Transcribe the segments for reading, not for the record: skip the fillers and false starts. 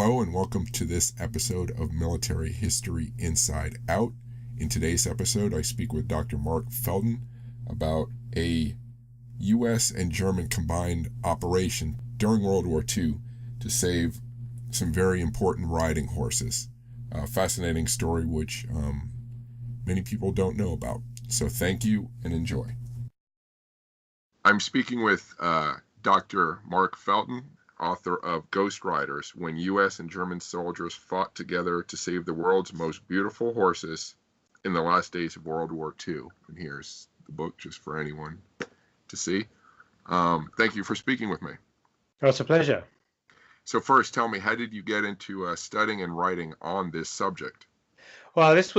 Hello and welcome to this episode of Military History Inside Out. In today's episode, I speak with Dr. Mark Felton about a U.S. and German combined operation during World War II to save some very important riding horses. A fascinating story which many people don't know about. So thank you and enjoy. I'm speaking with Dr. Mark Felton, author of Ghost Riders, When U.S. and German Soldiers Fought Together to Save the World's Most Beautiful Horses in the Last Days of World War II. And here's the book just for anyone to see. Thank you for speaking with me. Oh, it's a pleasure. So first, tell me, how did you get into studying and writing on this subject? Well, this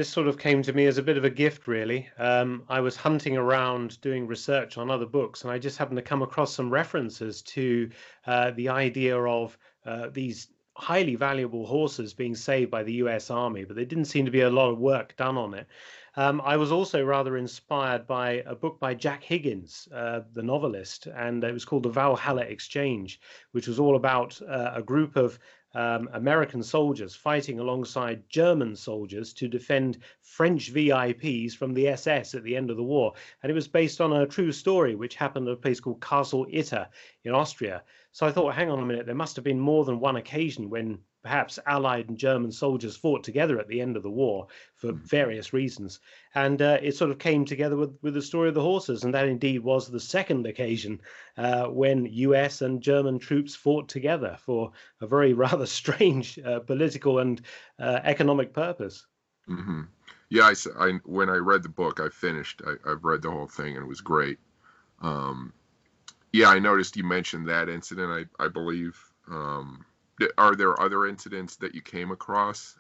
sort of came to me as a bit of a gift, really. I was hunting around doing research on other books, and I just happened to come across some references to the idea of these highly valuable horses being saved by the US Army, but there didn't seem to be a lot of work done on it. I was also rather inspired by a book by Jack Higgins, the novelist, and it was called The Valhalla Exchange, which was all about a group of American soldiers fighting alongside German soldiers to defend French VIPs from the SS at the end of the war. And it was based on a true story which happened at a place called Castle Itter in Austria. So I thought, hang on a minute, there must have been more than one occasion when perhaps Allied and German soldiers fought together at the end of the war for various reasons. And it sort of came together with the story of the horses. And that indeed was the second occasion when US and German troops fought together for a very rather strange political and economic purpose. Mm-hmm. Yeah, when I read the book, I've read the whole thing and it was great. Yeah, I noticed you mentioned that incident, I believe. Are there other incidents that you came across?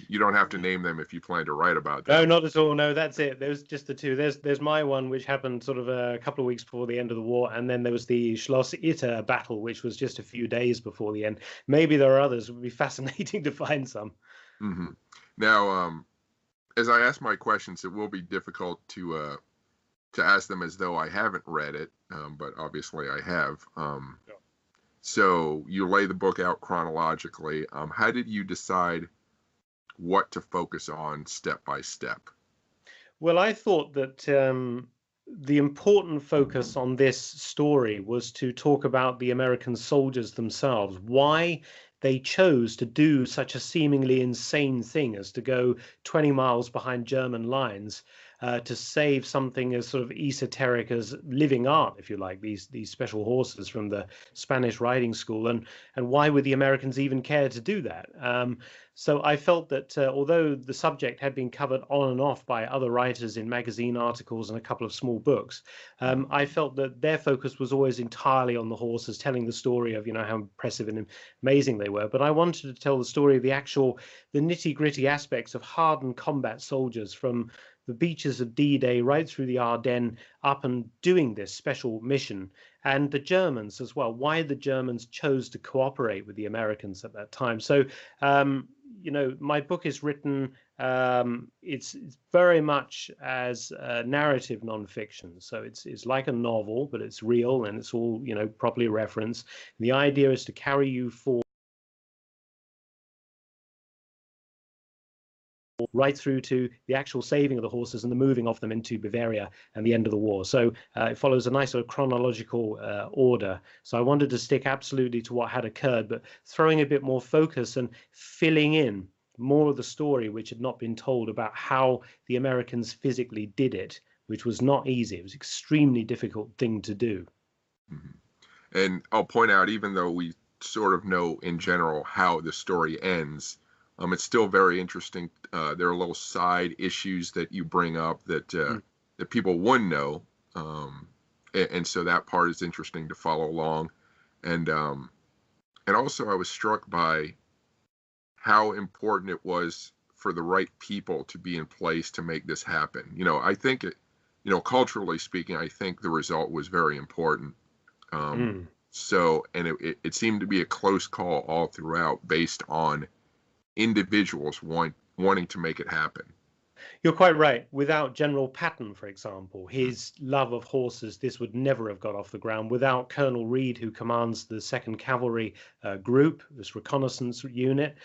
You don't have to name them if you plan to write about them. No, not at all. No, that's it. There's just the two. There's my one, which happened sort of a couple of weeks before the end of the war, and then there was the Schloss Itter battle, which was just a few days before the end. Maybe there are others. It would be fascinating to find some. Mm-hmm. Now, as I ask my questions, it will be difficult to ask them as though I haven't read it, but obviously I have. Sure. So you lay the book out chronologically. How did you decide what to focus on step by step? Well, I thought that the important focus on this story was to talk about the American soldiers themselves, why they chose to do such a seemingly insane thing as to go 20 miles behind German lines to save something as sort of esoteric as living art, if you like, these special horses from the Spanish riding school, and why would the Americans even care to do that? So I felt that although the subject had been covered on and off by other writers in magazine articles and a couple of small books, I felt that their focus was always entirely on the horses, telling the story of, how impressive and amazing they were. But I wanted to tell the story of the nitty-gritty aspects of hardened combat soldiers from the beaches of D-Day right through the Ardennes up and doing this special mission, and the Germans as well, why the Germans chose to cooperate with the Americans at that time. So, my book is written, it's very much as narrative nonfiction. So it's like a novel, but it's real and it's all, properly referenced. The idea is to carry you forward right through to the actual saving of the horses and the moving of them into Bavaria and the end of the war. So it follows a nice sort of chronological order. So I wanted to stick absolutely to what had occurred, but throwing a bit more focus and filling in more of the story which had not been told about how the Americans physically did it, which was not easy. It was an extremely difficult thing to do. Mm-hmm. And I'll point out, even though we sort of know in general how the story ends, it's still very interesting. There are little side issues that you bring up that that people wouldn't know, and so that part is interesting to follow along. And also I was struck by how important it was for the right people to be in place to make this happen. I think culturally speaking, I think the result was very important. So, and it seemed to be a close call all throughout, based on individuals wanting to make it happen. You're quite right. Without General Patton, for example, his love of horses, this would never have got off the ground. Without Colonel Reed, who commands the 2nd Cavalry Group, this reconnaissance unit,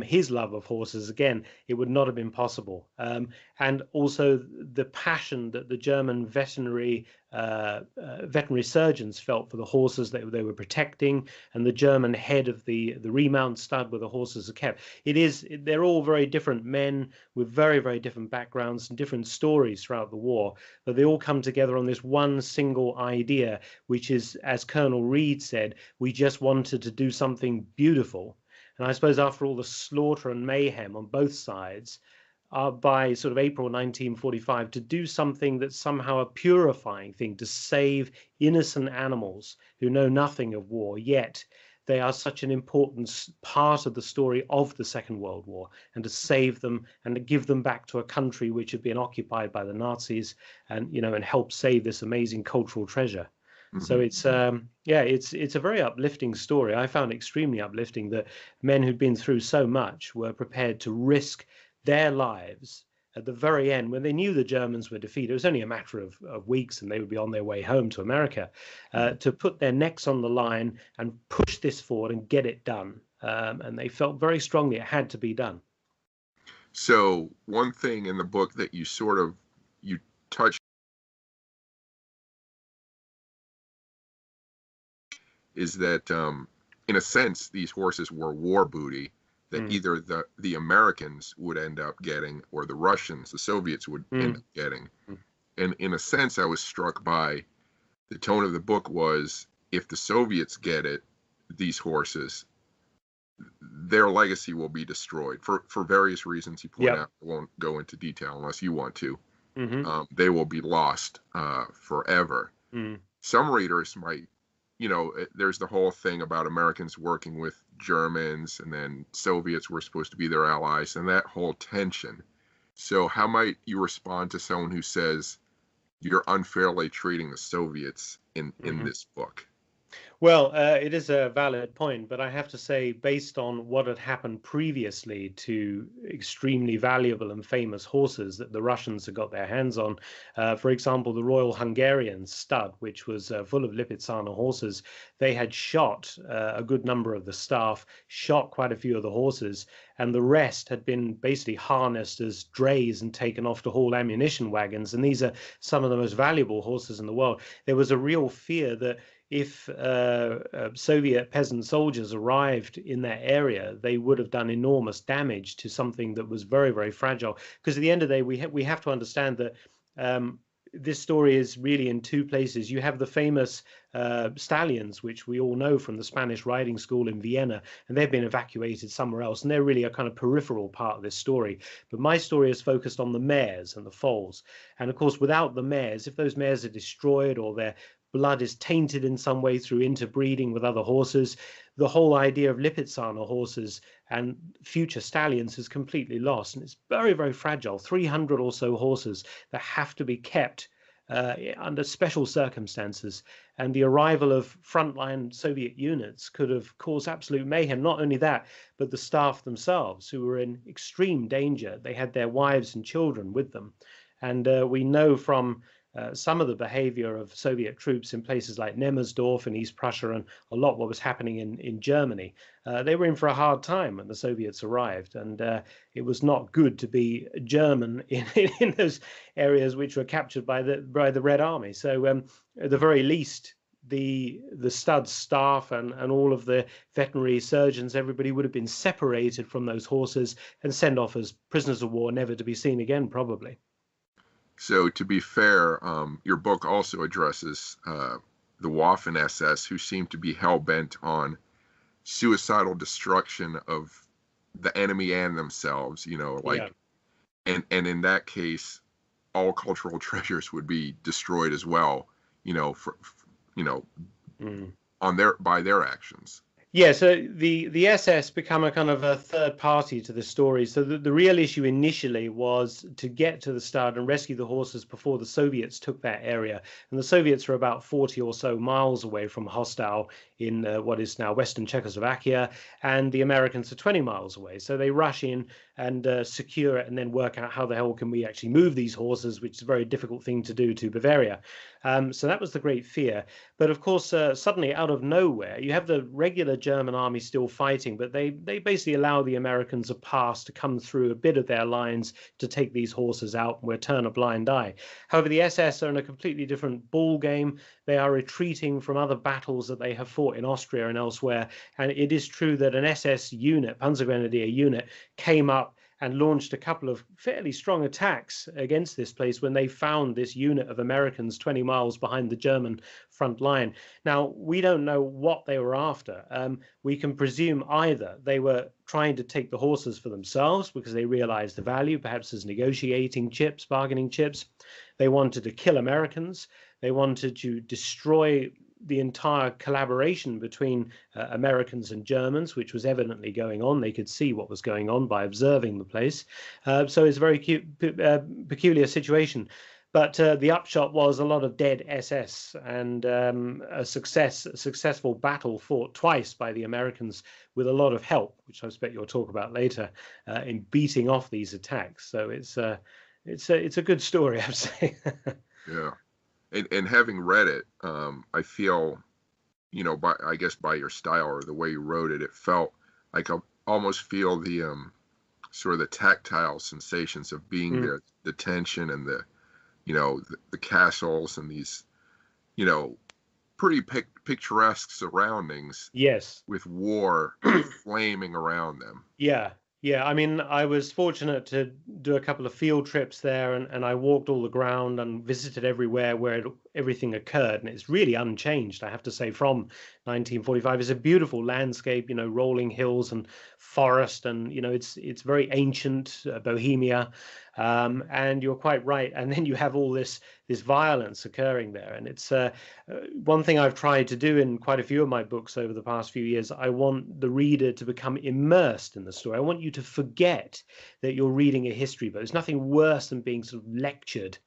his love of horses, again, it would not have been possible. And also the passion that the German veterinary surgeons felt for the horses that they were protecting, and the German head of the remount stud where the horses are kept. They're all very different men with very, very different backgrounds and different stories throughout the war, but they all come together on this one single idea, which is, as Colonel Reed said, we just wanted to do something beautiful. And I suppose after all the slaughter and mayhem on both sides, by sort of April 1945, to do something that's somehow a purifying thing, to save innocent animals who know nothing of war, yet they are such an important part of the story of the Second World War, and to save them and to give them back to a country which had been occupied by the Nazis, and and help save this amazing cultural treasure. So it's it's a very uplifting story. I found it extremely uplifting that men who'd been through so much were prepared to risk their lives at the very end, when they knew the Germans were defeated. It was only a matter of weeks and they would be on their way home to America, to put their necks on the line and push this forward and get it done. And they felt very strongly it had to be done. So one thing in the book that you touched is that, in a sense, these horses were war booty that either the Americans would end up getting, or the Russians, the Soviets, would end up getting. And in a sense, I was struck by the tone of the book was, if the Soviets get these horses, their legacy will be destroyed for various reasons you point out. I won't go into detail unless you want to. They will be lost forever. Some readers might, there's the whole thing about Americans working with Germans, and then Soviets were supposed to be their allies, and that whole tension. So how might you respond to someone who says you're unfairly treating the Soviets in this book? Well, it is a valid point, but I have to say, based on what had happened previously to extremely valuable and famous horses that the Russians had got their hands on, for example, the Royal Hungarian stud, which was full of Lipizzaner horses, they had shot a good number of the staff, shot quite a few of the horses, and the rest had been basically harnessed as drays and taken off to haul ammunition wagons. And these are some of the most valuable horses in the world. There was a real fear that if Soviet peasant soldiers arrived in that area, they would have done enormous damage to something that was very, very fragile. Because at the end of the day, we have to understand that this story is really in two places. You have the famous stallions, which we all know from the Spanish riding school in Vienna, and they've been evacuated somewhere else, and they're really a kind of peripheral part of this story. But my story is focused on the mares and the foals. And of course, without the mares, if those mares are destroyed or their blood is tainted in some way through interbreeding with other horses, the whole idea of Lipizzaner horses and future stallions is completely lost. And it's very, very fragile. 300 or so horses that have to be kept under special circumstances. And the arrival of frontline Soviet units could have caused absolute mayhem. Not only that, but the staff themselves, who were in extreme danger. They had their wives and children with them. And we know from some of the behavior of Soviet troops in places like Nemmersdorf in East Prussia, and a lot what was happening in Germany. They were in for a hard time when the Soviets arrived, and it was not good to be German in those areas which were captured by the Red Army. So at the very least, the stud staff and all of the veterinary surgeons, everybody would have been separated from those horses and sent off as prisoners of war, never to be seen again, probably. So to be fair, your book also addresses the Waffen-SS, who seem to be hell-bent on suicidal destruction of the enemy and themselves, and in that case, all cultural treasures would be destroyed as well, by their actions. Yeah, so the SS become a kind of a third party to the story. So the real issue initially was to get to the start and rescue the horses before the Soviets took that area. And the Soviets are about 40 or so miles away from hostile in what is now Western Czechoslovakia, and the Americans are 20 miles away. So they rush in and secure it and then work out how the hell can we actually move these horses, which is a very difficult thing to do to Bavaria. So that was the great fear. But of course, suddenly out of nowhere, you have the regular German army still fighting, but they basically allow the Americans a pass to come through a bit of their lines to take these horses out, and we'll turn a blind eye. However, the SS are in a completely different ball game. They are retreating from other battles that they have fought in Austria and elsewhere. And it is true that an SS unit, Panzergrenadier unit, came up and launched a couple of fairly strong attacks against this place when they found this unit of Americans 20 miles behind the German front line. Now, we don't know what they were after. We can presume either they were trying to take the horses for themselves because they realized the value, perhaps as negotiating chips, bargaining chips. They wanted to kill Americans. They wanted to destroy the entire collaboration between Americans and Germans, which was evidently going on. They could see what was going on by observing the place. So it's a very peculiar situation. But the upshot was a lot of dead SS and a successful battle fought twice by the Americans with a lot of help, which I expect you'll talk about later, in beating off these attacks. So it's a good story, I'd say. Yeah. And having read it, I feel, I guess by your style or the way you wrote it, it felt like I almost feel the sort of the tactile sensations of being there, the tension and the castles and these, pretty picturesque surroundings. Yes. With war flaming around them. Yeah. Yeah, I mean, I was fortunate to do a couple of field trips there, and I walked all the ground and visited everywhere where everything occurred, and it's really unchanged, I have to say, from 1945. It's a beautiful landscape, rolling hills and forest, and it's very ancient Bohemia, and you're quite right. And then you have all this violence occurring there, and it's one thing I've tried to do in quite a few of my books over the past few years. I want the reader to become immersed in the story. I want you to forget that you're reading a history book. There's nothing worse than being sort of lectured,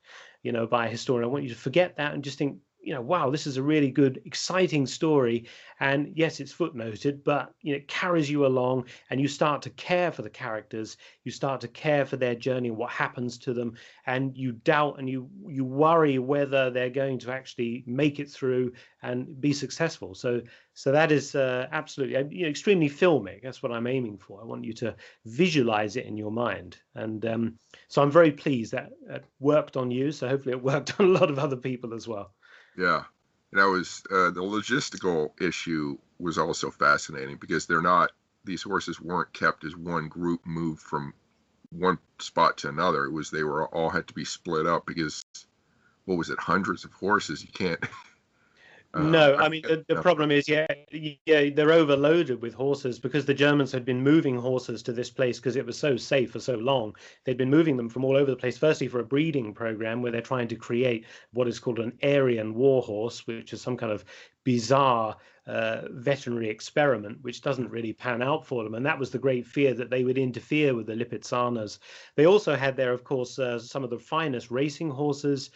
by a historian. I want you to forget that and just think, wow, this is a really good, exciting story. And yes, it's footnoted, but it carries you along, and you start to care for the characters. You start to care for their journey and what happens to them, and you doubt and you worry whether they're going to actually make it through and be successful. So that is absolutely extremely filmic. That's what I'm aiming for. I want you to visualize it in your mind, and so I'm very pleased that it worked on you. So hopefully it worked on a lot of other people as well. Yeah, and that was the logistical issue was also fascinating because these horses weren't kept as one group moved from one spot to another. It was they were all had to be split up because what was it, hundreds of horses? You can't. No, I mean the problem is, they're overloaded with horses because the Germans had been moving horses to this place because it was so safe for so long. They'd been moving them from all over the place, firstly for a breeding program where they're trying to create what is called an Aryan warhorse, which is some kind of bizarre veterinary experiment, which doesn't really pan out for them. And that was the great fear, that they would interfere with the Lipizzanas. They also had there, of course, some of the finest racing horses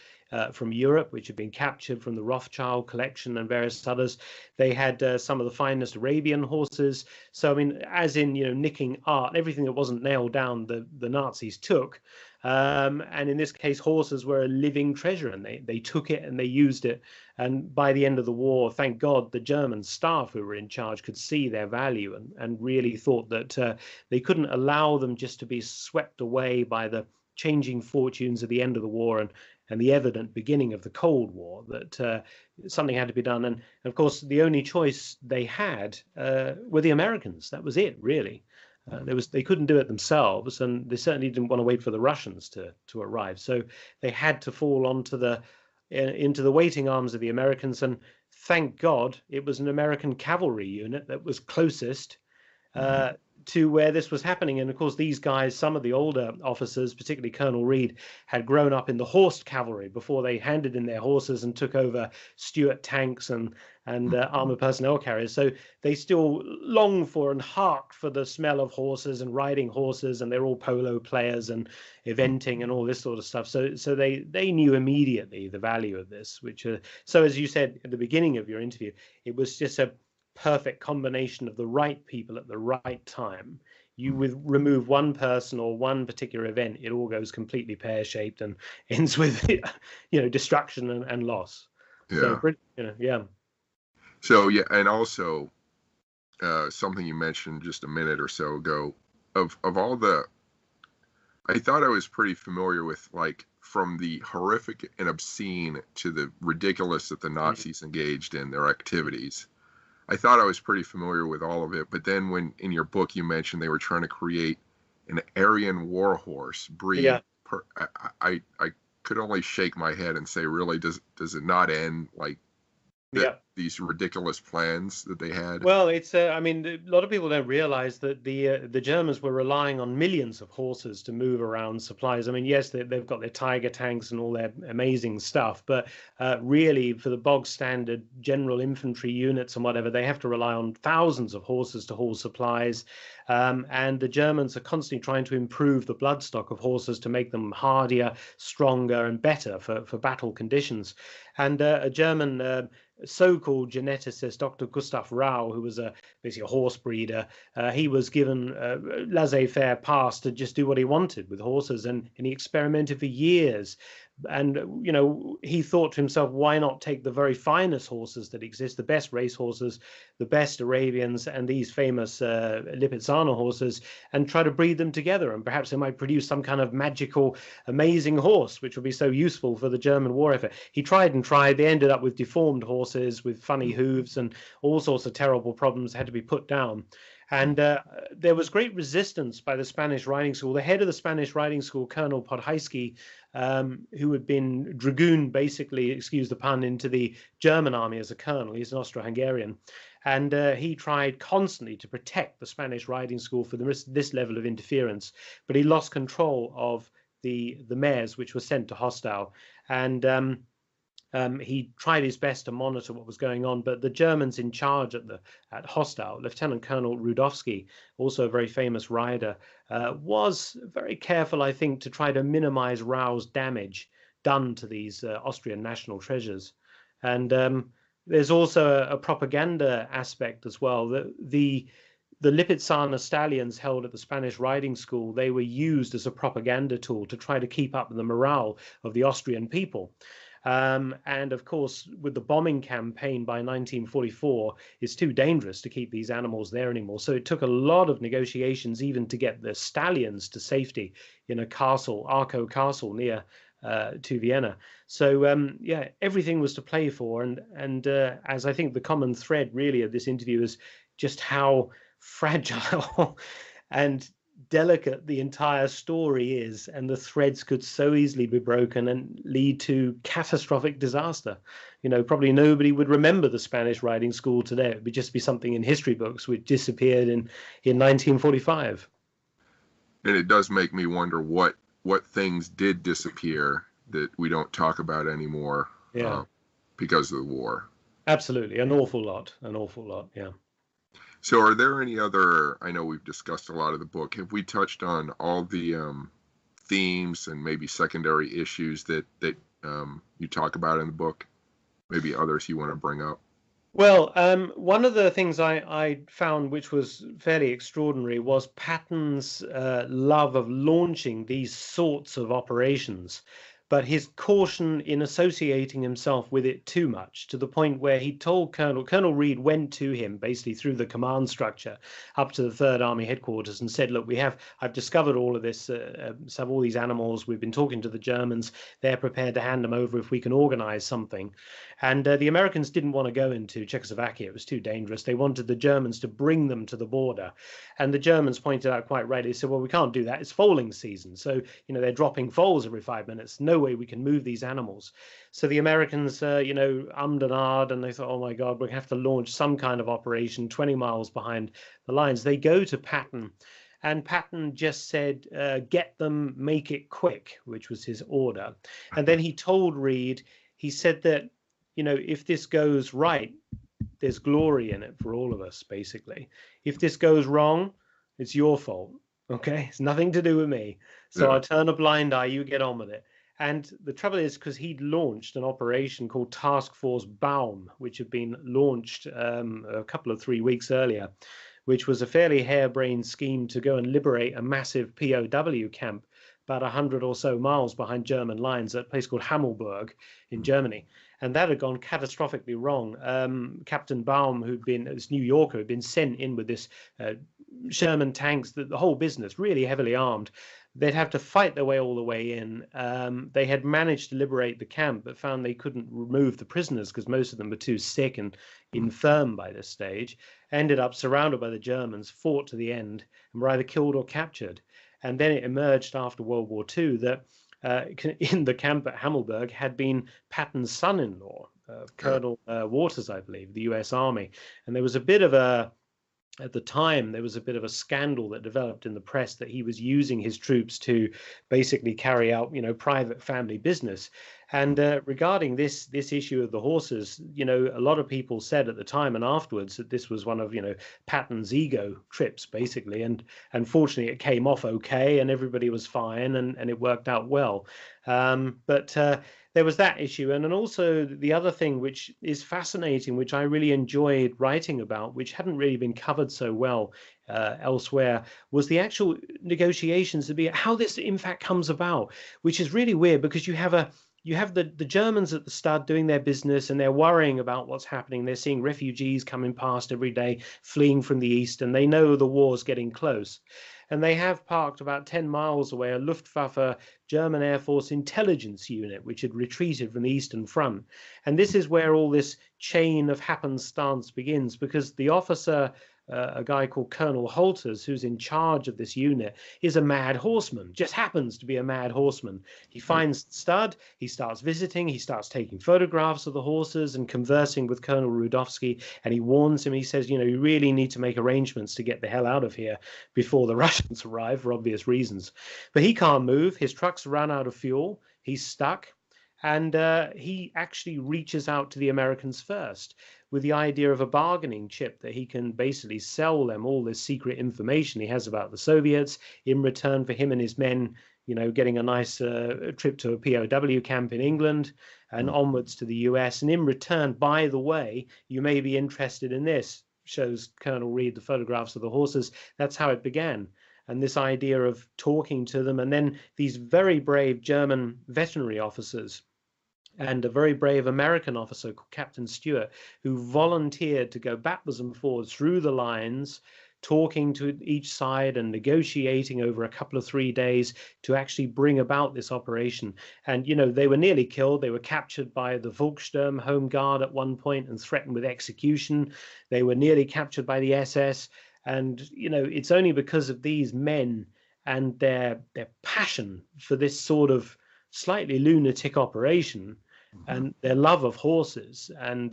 from Europe, which had been captured from the Rothschild collection and various others. They had some of the finest Arabian horses. So, I mean, as in, nicking art, everything that wasn't nailed down, the Nazis took. And in this case, horses were a living treasure, and they took it and they used it. And by the end of the war, thank God, the German staff who were in charge could see their value and really thought that they couldn't allow them just to be swept away by the changing fortunes at the end of the war and the evident beginning of the Cold War, that something had to be done. And of course, the only choice they had were the Americans. That was it, really. They couldn't do it themselves, and they certainly didn't want to wait for the Russians to arrive. So they had to fall into the waiting arms of the Americans. And thank God it was an American cavalry unit that was closest. to where this was happening. And of course, these guys, some of the older officers, particularly Colonel Reed, had grown up in the horsed cavalry before they handed in their horses and took over Stuart tanks and armored personnel carriers. So they still long for and hark for the smell of horses and riding horses, and they're all polo players and eventing and all this sort of stuff. So they knew immediately the value of this, which so as you said at the beginning of your interview, it was just a perfect combination of the right people at the right time. You remove one person or one particular event, it all goes completely pear-shaped and ends with destruction and loss. Yeah. So yeah. So yeah, and also something you mentioned just a minute or so ago, of all the, I thought I was pretty familiar with, like, from the horrific and obscene to the ridiculous that the Nazis engaged in their activities. I thought I was pretty familiar with all of it, but then when in your book you mentioned they were trying to create an Aryan warhorse breed, Yeah. I could only shake my head and say, really, does it not end like these ridiculous plans that they had? Well, it's I mean, a lot of people don't realize that the Germans were relying on millions of horses to move around supplies. I mean, yes, they've got their Tiger tanks and all their amazing stuff, but really, for the bog standard general infantry units and whatever, they have to rely on thousands of horses to haul supplies. And the Germans are constantly trying to improve the bloodstock of horses to make them hardier, stronger, and better for battle conditions. And a German so-called geneticist, Dr. Gustav Rau, who was basically a horse breeder, he was given laissez-faire pass to just do what he wanted with horses, and he experimented for years. And he thought to himself, why not take the very finest horses that exist, the best race horses, the best Arabians, and these famous Lipizzaner horses, and try to breed them together, and perhaps they might produce some kind of magical, amazing horse which would be so useful for the German war effort. He tried and tried. They ended up with deformed horses with funny hooves and all sorts of terrible problems had to be put down. And there was great resistance by the Spanish riding school. The head of the Spanish riding school, Colonel Podhajski, who had been dragooned, basically, excuse the pun, into the German army as a colonel. He's an Austro-Hungarian. And he tried constantly to protect the Spanish riding school for this level of interference. But he lost control of the mares, which were sent to hostile. And he tried his best to monitor what was going on, but the Germans in charge at hostile, Lieutenant Colonel Rudowski, also a very famous rider, was very careful, I think, to try to minimize Rau's damage done to these Austrian national treasures. And there's also a propaganda aspect as well. The Lipizzaner stallions held at the Spanish riding school, they were used as a propaganda tool to try to keep up the morale of the Austrian people. And of course, with the bombing campaign by 1944, it's too dangerous to keep these animals there anymore. So it took a lot of negotiations even to get the stallions to safety in a castle, Arco Castle, near to Vienna. So everything was to play for. And as I think the common thread really of this interview is just how fragile and delicate the entire story is, and the threads could so easily be broken and lead to catastrophic disaster. Probably nobody would remember the Spanish riding school today. It would just be something in history books which disappeared in 1945. And it does make me wonder what things did disappear that we don't talk about anymore because of the war. Absolutely, an awful lot, yeah. So are there any other, I know we've discussed a lot of the book, have we touched on all the themes and maybe secondary issues that you talk about in the book? Maybe others you want to bring up? Well, one of the things I found which was fairly extraordinary was Patton's love of launching these sorts of operations, but his caution in associating himself with it too much, to the point where he told Colonel Reed went to him basically through the command structure up to the Third Army headquarters and said, look, I've discovered all of this, have all these animals, we've been talking to the Germans, they're prepared to hand them over if we can organize something. And the Americans didn't want to go into Czechoslovakia, it was too dangerous. They wanted the Germans to bring them to the border. And the Germans pointed out quite rightly, said, well, we can't do that, it's foaling season. So, they're dropping foals every 5 minutes. No way we can move these animals. So the Americans, you know, ummed and ahed, and they thought, oh my God, we have to launch some kind of operation 20 miles behind the lines. They go to Patton, and Patton just said, get them, make it quick, which was his order. And then he told Reed, he said that, you know, if this goes right, there's glory in it for all of us, basically. If this goes wrong, it's your fault. Okay, it's nothing to do with me. So Yeah. I'll turn a blind eye, you get on with it. And the trouble is, because he'd launched an operation called Task Force Baum, which had been launched a couple of 3 weeks earlier, which was a fairly harebrained scheme to go and liberate a massive POW camp about 100 or so miles behind German lines at a place called Hammelburg in Germany. And that had gone catastrophically wrong. Captain Baum, who'd been, this New Yorker, had been sent in with this Sherman tanks, the whole business, really heavily armed. They'd have to fight their way all the way in. They had managed to liberate the camp, but found they couldn't remove the prisoners because most of them were too sick and infirm by this stage. Ended up surrounded by the Germans, fought to the end, and were either killed or captured. And then it emerged after World War II that in the camp at Hammelburg had been Patton's son-in-law, Colonel Waters, I believe, the U.S. Army. And there was a bit of a, at the time, there was a bit of a scandal that developed in the press that he was using his troops to basically carry out, you know, private family business. And regarding this issue of the horses, you know, a lot of people said at the time and afterwards that this was one of, you know, Patton's ego trips, basically. And unfortunately, it came off okay, and everybody was fine, and it worked out well. But there was that issue. And then also the other thing, which is fascinating, which I really enjoyed writing about, which hadn't really been covered so well elsewhere, was the actual negotiations to be how this in fact comes about, which is really weird because you have the Germans at the stud doing their business, and they're worrying about what's happening. They're seeing refugees coming past every day, fleeing from the east, and they know the war's getting close. And they have parked about 10 miles away a Luftwaffe German Air Force intelligence unit, which had retreated from the Eastern Front. And this is where all this chain of happenstance begins, because the officer, a guy called Colonel Holters, who's in charge of this unit, is a mad horseman, just happens to be a mad horseman. He finds the stud, he starts visiting, he starts taking photographs of the horses and conversing with Colonel Rudowski, and he warns him, he says, you know, you really need to make arrangements to get the hell out of here before the Russians arrive for obvious reasons. But he can't move, his truck's run out of fuel, he's stuck, and he actually reaches out to the Americans first, with the idea of a bargaining chip that he can basically sell them all this secret information he has about the Soviets in return for him and his men, you know, getting a nice trip to a POW camp in England and onwards to the US. And in return, by the way, you may be interested in this, shows Colonel Reed the photographs of the horses. That's how it began. And this idea of talking to them, and then these very brave German veterinary officers and a very brave American officer called Captain Stewart, who volunteered to go backwards and forwards through the lines, talking to each side and negotiating over a couple of 3 days to actually bring about this operation. And, you know, they were nearly killed. They were captured by the Volkssturm Home Guard at one point and threatened with execution. They were nearly captured by the SS. And, you know, it's only because of these men and their passion for this sort of slightly lunatic operation and their love of horses, and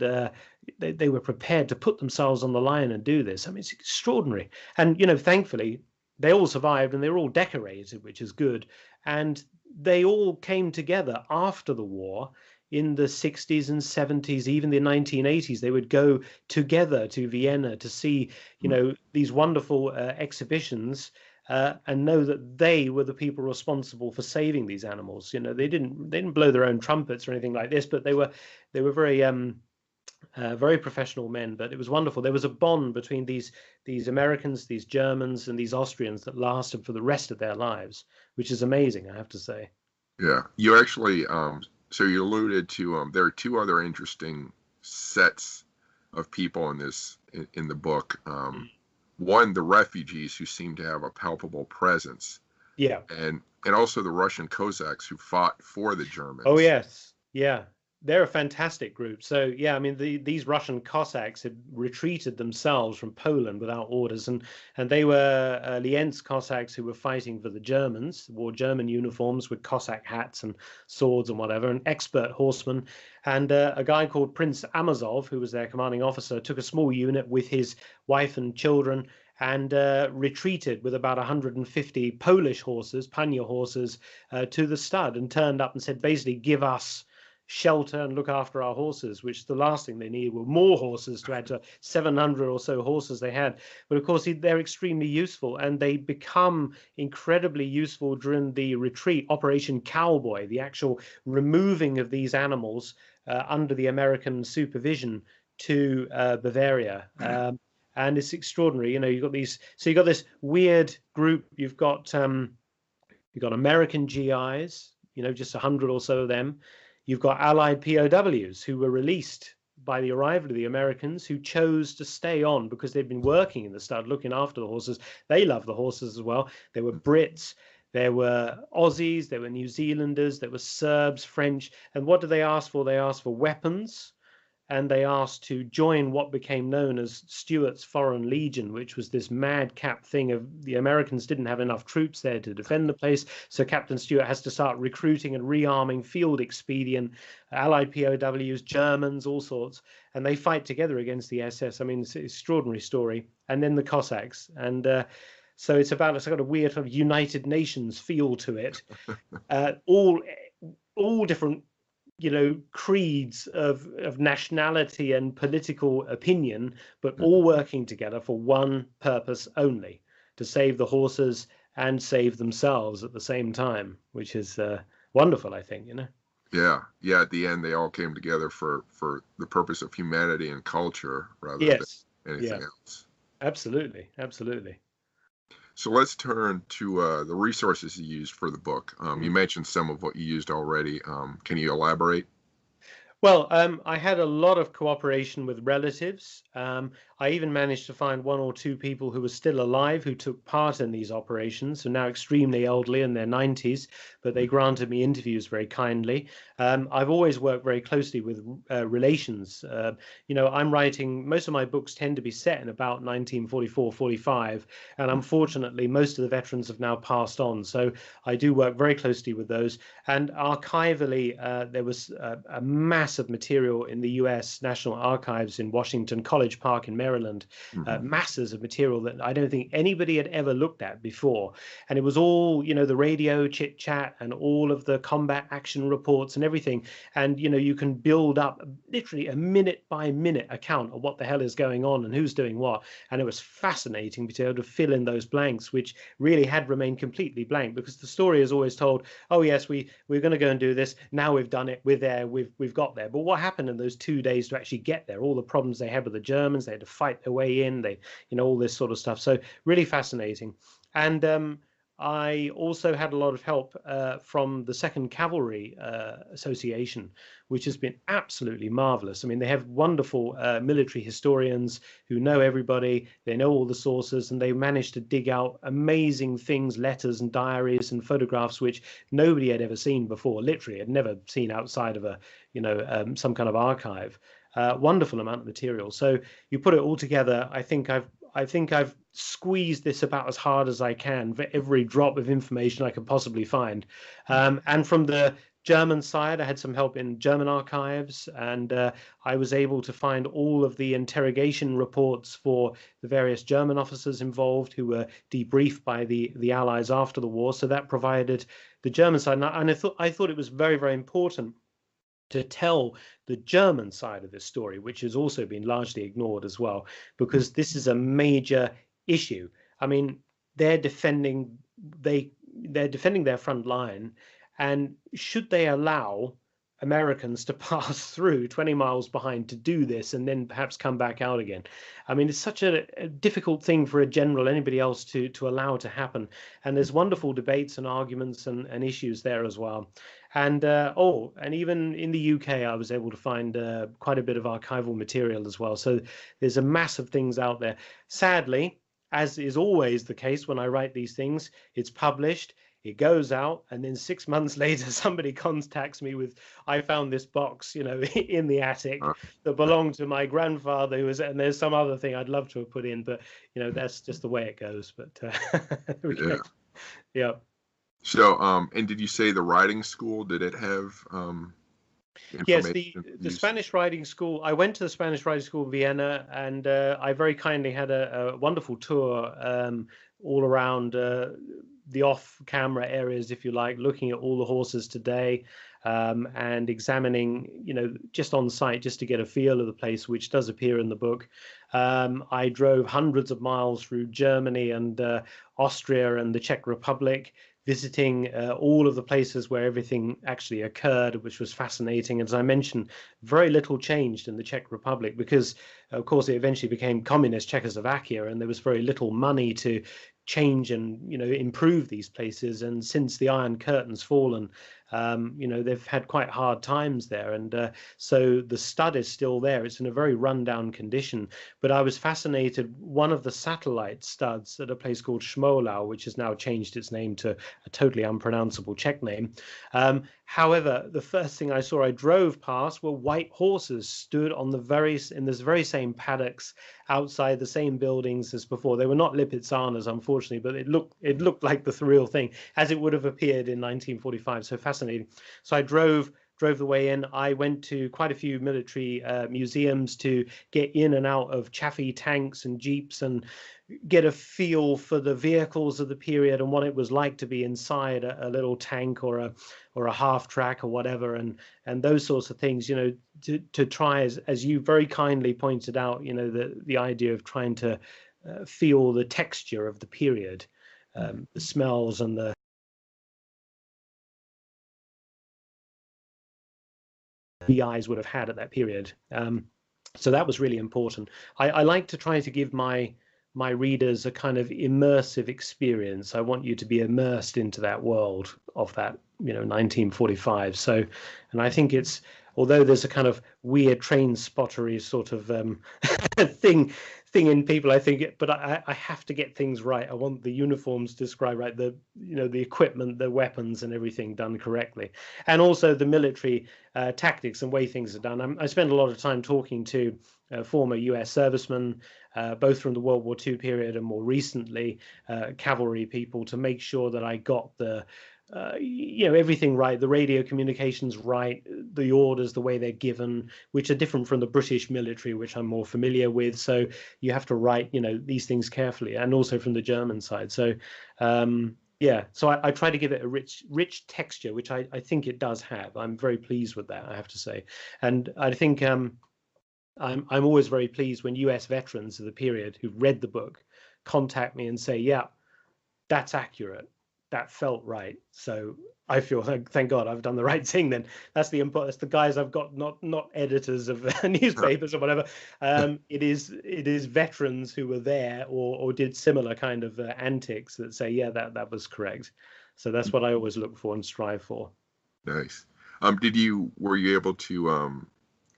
they were prepared to put themselves on the line and do this. I mean, it's extraordinary. And, you know, thankfully, they all survived and they were all decorated, which is good. And they all came together after the war in the 60s and 70s, even the 1980s. They would go together to Vienna to see, you know, these wonderful exhibitions, and know that they were the people responsible for saving these animals. You know, they didn't blow their own trumpets or anything like this, but they were very very professional men. But it was wonderful. There was a bond between these Americans, these Germans, and these Austrians that lasted for the rest of their lives, which is amazing, I have to say. Yeah, you actually so you alluded to there are two other interesting sets of people in the book. One, the refugees who seem to have a palpable presence. Yeah. And also the Russian Cossacks who fought for the Germans. Oh, yes. Yeah. They're a fantastic group. So yeah, I mean these Russian Cossacks had retreated themselves from Poland without orders, and they were Lienz Cossacks who were fighting for the Germans, wore German uniforms with Cossack hats and swords and whatever, and expert horsemen. And a guy called Prince Amazov, who was their commanding officer, took a small unit with his wife and children and retreated with about 150 Polish horses, Panya horses, to the stud, and turned up and said, basically, give us shelter and look after our horses, which the last thing they needed were more horses to add to 700 or so horses they had. But of course, they're extremely useful, and they become incredibly useful during the retreat, Operation Cowboy, the actual removing of these animals under the American supervision to Bavaria. And it's extraordinary. You know, you've got these, so you've got this weird group. You've got American GIs, you know, just 100 or so of them. You've got Allied POWs who were released by the arrival of the Americans, who chose to stay on because they'd been working in the stud, looking after the horses. They love the horses as well. There were Brits, there were Aussies, there were New Zealanders, there were Serbs, French. And what did they ask for? They asked for weapons, and they asked to join what became known as Stuart's Foreign Legion, which was this madcap thing of the Americans didn't have enough troops there to defend the place, so Captain Stuart has to start recruiting and rearming field expedient, Allied POWs, Germans, all sorts, and they fight together against the SS. I mean, it's an extraordinary story. And then the Cossacks, and so it's about a sort of weird sort of United Nations feel to it, all different, you know, creeds of nationality and political opinion, but all working together for one purpose only: to save the horses and save themselves at the same time, which is wonderful, I think, you know. Yeah, yeah. At the end, they all came together for the purpose of humanity and culture rather than anything else. Absolutely, absolutely. So let's turn to the resources you used for the book. You mentioned some of what you used already. Can you elaborate? Well, I had a lot of cooperation with relatives. I even managed to find one or two people who were still alive who took part in these operations, who are now extremely elderly in their 90s, but they granted me interviews very kindly. I've always worked very closely with relations. You know, I'm writing, most of my books tend to be set in about 1944, 45, and unfortunately, most of the veterans have now passed on. So I do work very closely with those. And archivally, there was a massive material in the US National Archives in Washington, College Park in Maryland, masses of material that I don't think anybody had ever looked at before. And it was all, you know, the radio chit chat and all of the combat action reports and everything. And, you know, you can build up literally a minute by minute account of what the hell is going on and who's doing what. And it was fascinating to be able to fill in those blanks, which really had remained completely blank, because the story is always told, oh yes, we're going to go and do this. Now we've done it. We're there. We've got there. But what happened in those 2 days to actually get there? All the problems they had with the Germans, they had to fight their way in, they, you know, all this sort of stuff. So really fascinating. And I also had a lot of help from the 2nd Cavalry Association, which has been absolutely marvelous. I mean, they have wonderful military historians who know everybody, they know all the sources, and they managed to dig out amazing things, letters and diaries and photographs, which nobody had ever seen before, literally had never seen outside of a, you know, some kind of archive. Wonderful amount of material. So you put it all together, I think I've squeezed this about as hard as I can for every drop of information I could possibly find. And from the German side, I had some help in German archives, and I was able to find all of the interrogation reports for the various German officers involved who were debriefed by the Allies after the war. So that provided the German side. And I thought it was very, very important to tell the German side of this story, which has also been largely ignored as well, because this is a major issue. I mean, they're defending their front line, and should they allow Americans to pass through 20 miles behind to do this and then perhaps come back out again? I mean, it's such a difficult thing for a general, anybody else to allow to happen. And there's wonderful debates and arguments and issues there as well. And and even in the UK, I was able to find quite a bit of archival material as well. So there's a massive things out there. Sadly, as is always the case when I write these things, it's published. It goes out, and then 6 months later, somebody contacts me with, I found this box, in the attic Uh, that belonged to my grandfather, and there's some other thing I'd love to have put in, but that's just the way it goes. But there we yeah. go. Yeah. So, and did you say the riding school, did it have Yes, information the used? Spanish riding school. I went to the Spanish riding school in Vienna, and I very kindly had a wonderful tour all around the off-camera areas, if you like, looking at all the horses today, and examining, just on site, just to get a feel of the place, which does appear in the book. I drove hundreds of miles through Germany and Austria and the Czech Republic, visiting all of the places where everything actually occurred, which was fascinating. As I mentioned, very little changed in the Czech Republic because, of course, it eventually became communist Czechoslovakia, and there was very little money to change and improve these places. And since the Iron Curtain's fallen, they've had quite hard times there, and so the stud is still there. It's in a very rundown condition, but I was fascinated. One of the satellite studs at a place called Schmolau, which has now changed its name to a totally unpronounceable Czech name. However, the first thing I saw, I drove past, were white horses stood on in this very same paddocks outside the same buildings as before. They were not Lipizzanas, unfortunately, but it looked like the real thing as it would have appeared in 1945. So fascinating. So I drove the way in. I went to quite a few military museums to get in and out of Chaffee tanks and jeeps and get a feel for the vehicles of the period and what it was like to be inside a little tank or a half track or whatever, and those sorts of things, to try, as you very kindly pointed out, the idea of trying to feel the texture of the period, the smells and the eyes would have had at that period. So that was really important. I like to try to give my readers a kind of immersive experience. I want you to be immersed into that world of that, 1945. So, and I think it's, although there's a kind of weird train spottery sort of thing in people, I think, but I have to get things right. I want the uniforms described right, the equipment, the weapons, and everything done correctly, and also the military tactics and way things are done. I spend a lot of time talking to former U.S. servicemen, both from the World War II period and more recently cavalry people, to make sure that I got the everything right, the radio communications right, the orders, the way they're given, which are different from the British military, which I'm more familiar with. So you have to write, these things carefully, and also from the German side. So yeah, so I try to give it a rich texture, which I think it does have. I'm very pleased with that, I have to say. And I think I'm always very pleased when US veterans of the period who've read the book contact me and say, yeah, that's accurate, that felt right. So I feel, thank God I've done the right thing then. That's the guys I've got, not editors of newspapers or whatever. It is veterans who were there or did similar kind of antics that say, yeah, that was correct. So that's what I always look for and strive for. Nice. Were you able to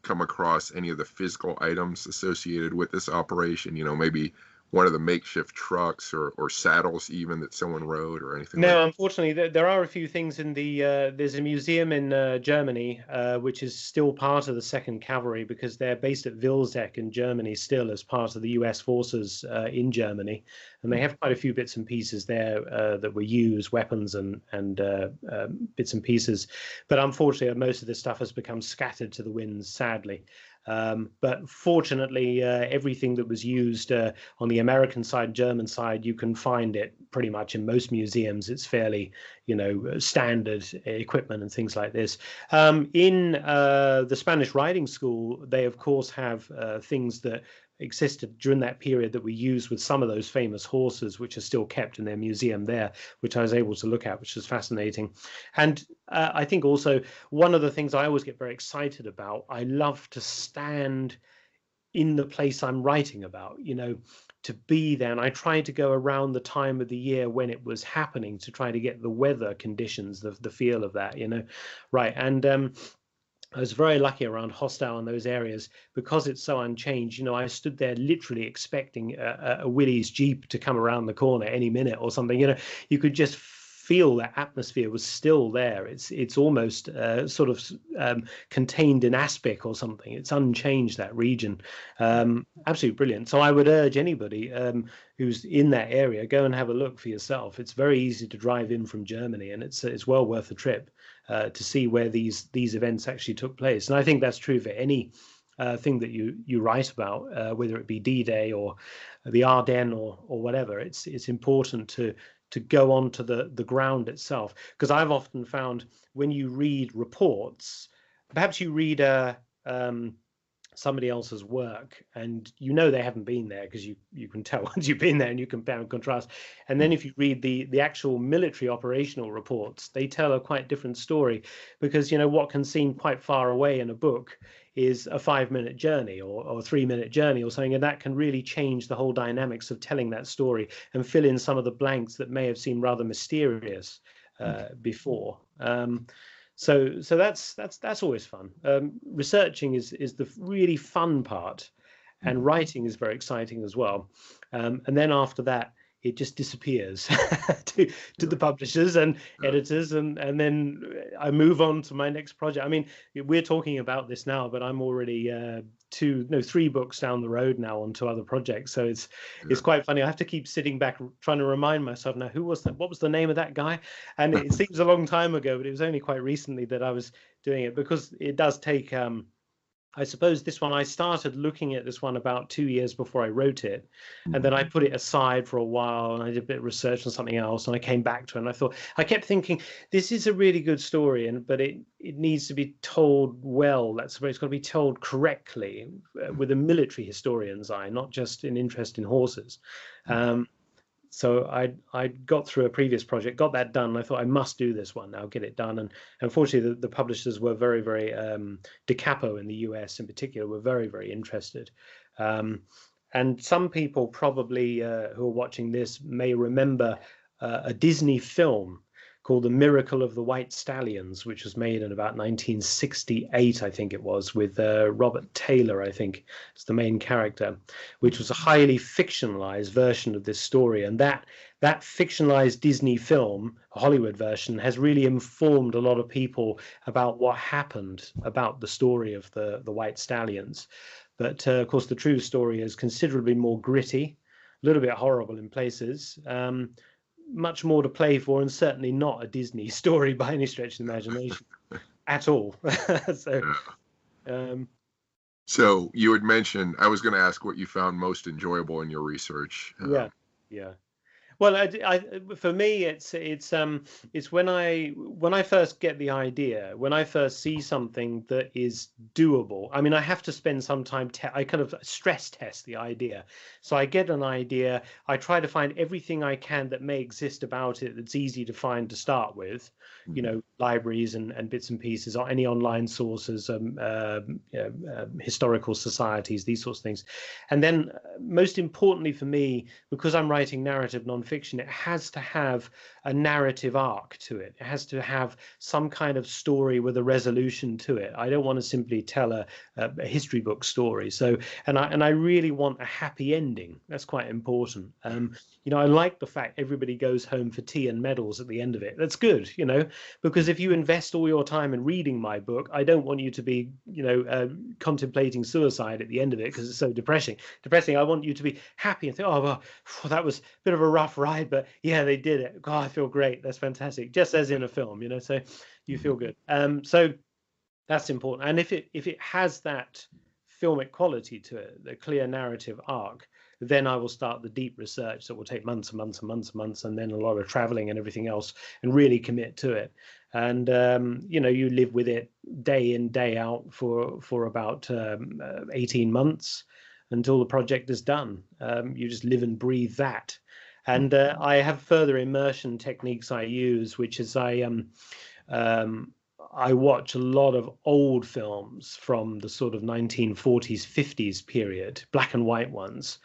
come across any of the physical items associated with this operation? Maybe one of the makeshift trucks or saddles even that someone rode or anything? No, unfortunately, there are a few things in there's a museum in Germany, which is still part of the 2nd Cavalry, because they're based at Vilseck in Germany still as part of the US forces in Germany. And they have quite a few bits and pieces there that were used, weapons and bits and pieces. But unfortunately, most of this stuff has become scattered to the winds, sadly. But fortunately, everything that was used on the American side, German side, you can find it pretty much in most museums. It's fairly, standard equipment and things like this. In the Spanish riding school, they, of course, have things that existed during that period that we used with some of those famous horses, which are still kept in their museum there, which I was able to look at, which was fascinating. And I think also one of the things I always get very excited about, I love to stand in the place I'm writing about, to be there. And I tried to go around the time of the year when it was happening to try to get the weather conditions, the feel of that, right. And I was very lucky around Hostel and those areas because it's so unchanged. I stood there literally expecting a Willie's Jeep to come around the corner any minute or something. You could just feel that atmosphere was still there. It's almost sort of contained in aspic or something. It's unchanged, that region. Absolutely brilliant. So I would urge anybody who's in that area, go and have a look for yourself. It's very easy to drive in from Germany, and it's well worth the trip to see where these events actually took place. And I think that's true for any thing that you write about, whether it be D-Day or the Ardennes or whatever. It's important to go onto the ground itself, because I've often found when you read reports, perhaps you read somebody else's work and they haven't been there, because you can tell once you've been there, and you compare and contrast. And then if you read the actual military operational reports, they tell a quite different story, because what can seem quite far away in a book is a 5-minute journey or a 3-minute journey or something, and that can really change the whole dynamics of telling that story and fill in some of the blanks that may have seemed rather mysterious before. So that's always fun. Researching is the really fun part, and writing is very exciting as well. And then after that, it just disappears to the publishers and editors, and then I move on to my next project. I mean, we're talking about this now, but I'm already 3 books down the road now onto other projects. So it's quite funny. I have to keep sitting back trying to remind myself now, who was that? What was the name of that guy? And it seems a long time ago, but it was only quite recently that I was doing it, because it does take I suppose this one, I started looking at this one about 2 years before I wrote it, and then I put it aside for a while, and I did a bit of research on something else, and I came back to it, and I kept thinking, this is a really good story, but it needs to be told well. It's got to be told correctly with a military historian's eye, not just an interest in horses. So I got through a previous project, got that done. And I thought, I must do this one now, get it done. And unfortunately, the publishers were very, very, Da Capo in the US in particular, were very, very interested. And some people probably who are watching this may remember a Disney film called The Miracle of the White Stallions, which was made in about 1968, I think it was, with Robert Taylor, I think, as the main character, which was a highly fictionalized version of this story. And that fictionalized Disney film, a Hollywood version, has really informed a lot of people about what happened about the story of the White Stallions. But of course, the true story is considerably more gritty, a little bit horrible in places, much more to play for, and certainly not a Disney story by any stretch of the imagination at all. So you had mentioned, I was going to ask what you found most enjoyable in your research. Yeah. Well, for me, it's when I first get the idea, when I first see something that is doable. I mean, I have to spend some time. I kind of stress test the idea. So I get an idea. I try to find everything I can that may exist about it that's easy to find to start with. Libraries and bits and pieces, or any online sources, historical societies, these sorts of things. And then, most importantly for me, because I'm writing narrative nonfiction, it has to have a narrative arc to it. It has to have some kind of story with a resolution to it. I don't want to simply tell a history book story. So, and I really want a happy ending. That's quite important. I like the fact everybody goes home for tea and medals at the end of it. That's good, because if you invest all your time in reading my book, I don't want you to be, contemplating suicide at the end of it because it's so depressing. I want you to be happy and think, oh, well, that was a bit of a rough ride, but yeah, they did it. God, I feel great. That's fantastic. Just as in a film, so you feel good. So that's important. And if it has that filmic quality to it, the clear narrative arc, then I will start the deep research that will take months and months and months and months, and then a lot of traveling and everything else, and really commit to it. And you live with it day in, day out for about 18 months until the project is done. You just live and breathe that. And I have further immersion techniques I use, which is I watch a lot of old films from the sort of 1940s, 50s period, black and white ones,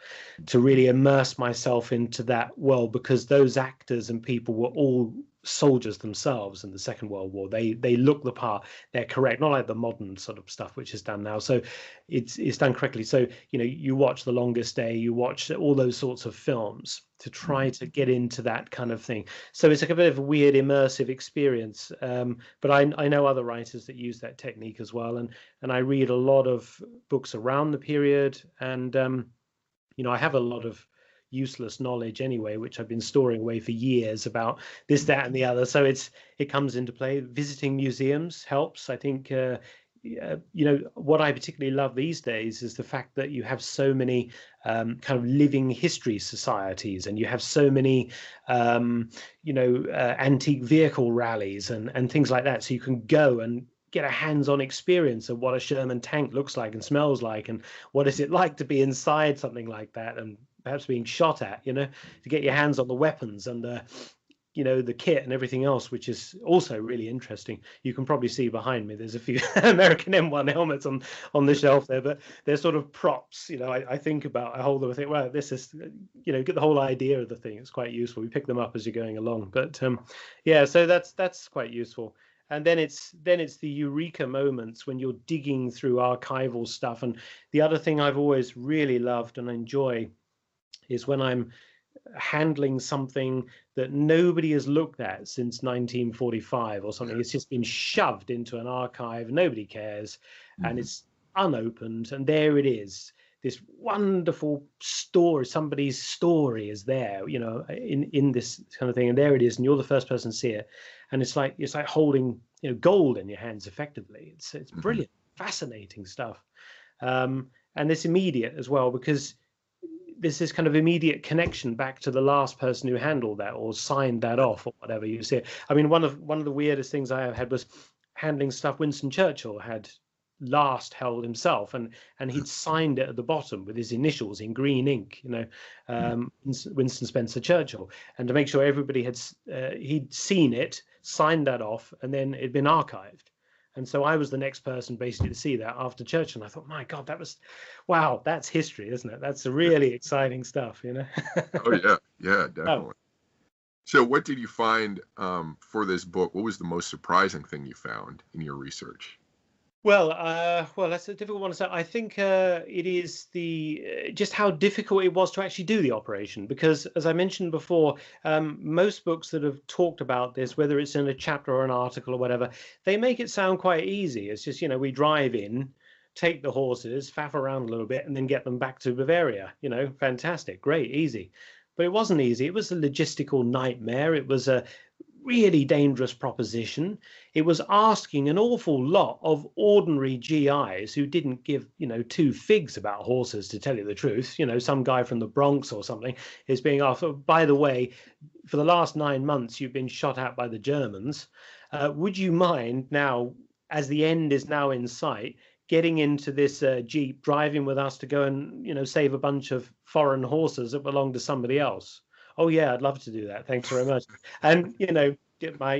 to really immerse myself into that world, because those actors and people were all soldiers themselves in the Second World War. They look the part. They're correct, not like the modern sort of stuff which is done now. So it's done correctly. So you watch The Longest Day, you watch all those sorts of films to try to get into that kind of thing. So it's like a bit of a weird immersive experience. But I know other writers that use that technique as well, and I read a lot of books around the period, and I have a lot of useless knowledge anyway, which I've been storing away for years about this, that, and the other. So it comes into play. Visiting museums helps. I think what I particularly love these days is the fact that you have so many kind of living history societies, and you have so many antique vehicle rallies and things like that. So you can go and get a hands-on experience of what a Sherman tank looks like and smells like, and what is it like to be inside something like that, and perhaps being shot at, to get your hands on the weapons and the kit and everything else, which is also really interesting. You can probably see behind me there's a few American M1 helmets on the shelf there, but they're sort of props. I think about, I hold them, I think, well, this is, get the whole idea of the thing. It's quite useful. We pick them up as you're going along, but yeah, so that's quite useful. And then it's the eureka moments when you're digging through archival stuff. And the other thing I've always really loved and enjoy is when I'm handling something that nobody has looked at since 1945 or something. It's just been shoved into an archive, nobody cares, and it's unopened, and there it is. This wonderful story, somebody's story is there, in this kind of thing, and there it is, and you're the first person to see it, and it's like holding gold in your hands effectively. It's brilliant, fascinating stuff, and it's immediate as well, because there's this kind of immediate connection back to the last person who handled that or signed that off or whatever you see. I mean, one of the weirdest things I have had was handling stuff Winston Churchill had last held himself, and he'd signed it at the bottom with his initials in green ink, Winston Spencer Churchill, and to make sure everybody he'd seen it, signed that off, and then it'd been archived. And so I was the next person basically to see that after Churchill. And I thought, my God, wow, that's history, isn't it? That's really exciting stuff, Oh, yeah, definitely. So what did you find for this book? What was the most surprising thing you found in your research? Well, that's a difficult one to say. I think it is just how difficult it was to actually do the operation, because, as I mentioned before, most books that have talked about this, whether it's in a chapter or an article or whatever, they make it sound quite easy. It's just, we drive in, take the horses, faff around a little bit, and then get them back to Bavaria. Fantastic, great, easy. But it wasn't easy. It was a logistical nightmare. It was a really dangerous proposition. It was asking an awful lot of ordinary GIs who didn't give, two figs about horses, to tell you the truth. Some guy from the Bronx or something is being asked, oh, by the way, for the last 9 months, you've been shot at by the Germans. Would you mind now, as the end is now in sight, getting into this Jeep, driving with us to go and, save a bunch of foreign horses that belong to somebody else? Oh, yeah, I'd love to do that. Thanks very much. And, get my,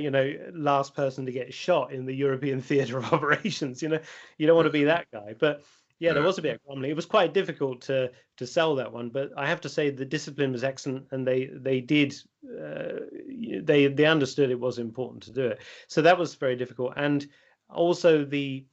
last person to get shot in the European theatre of operations. You don't want to be that guy. But yeah, there was a bit of grumbling. It was quite difficult to sell that one. But I have to say the discipline was excellent, and they did, they understood it was important to do it. So that was very difficult. And also the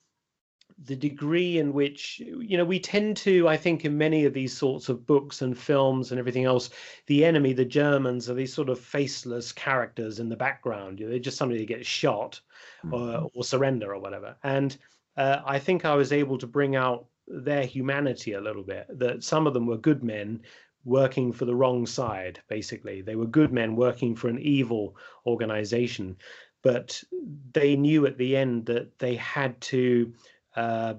degree in which, we tend to, I think, in many of these sorts of books and films and everything else, the enemy, the Germans, are these sort of faceless characters in the background. They're just somebody that gets shot or surrender or whatever. And I think I was able to bring out their humanity a little bit, that some of them were good men working for the wrong side, basically. They were good men working for an evil organization, but they knew at the end that they had to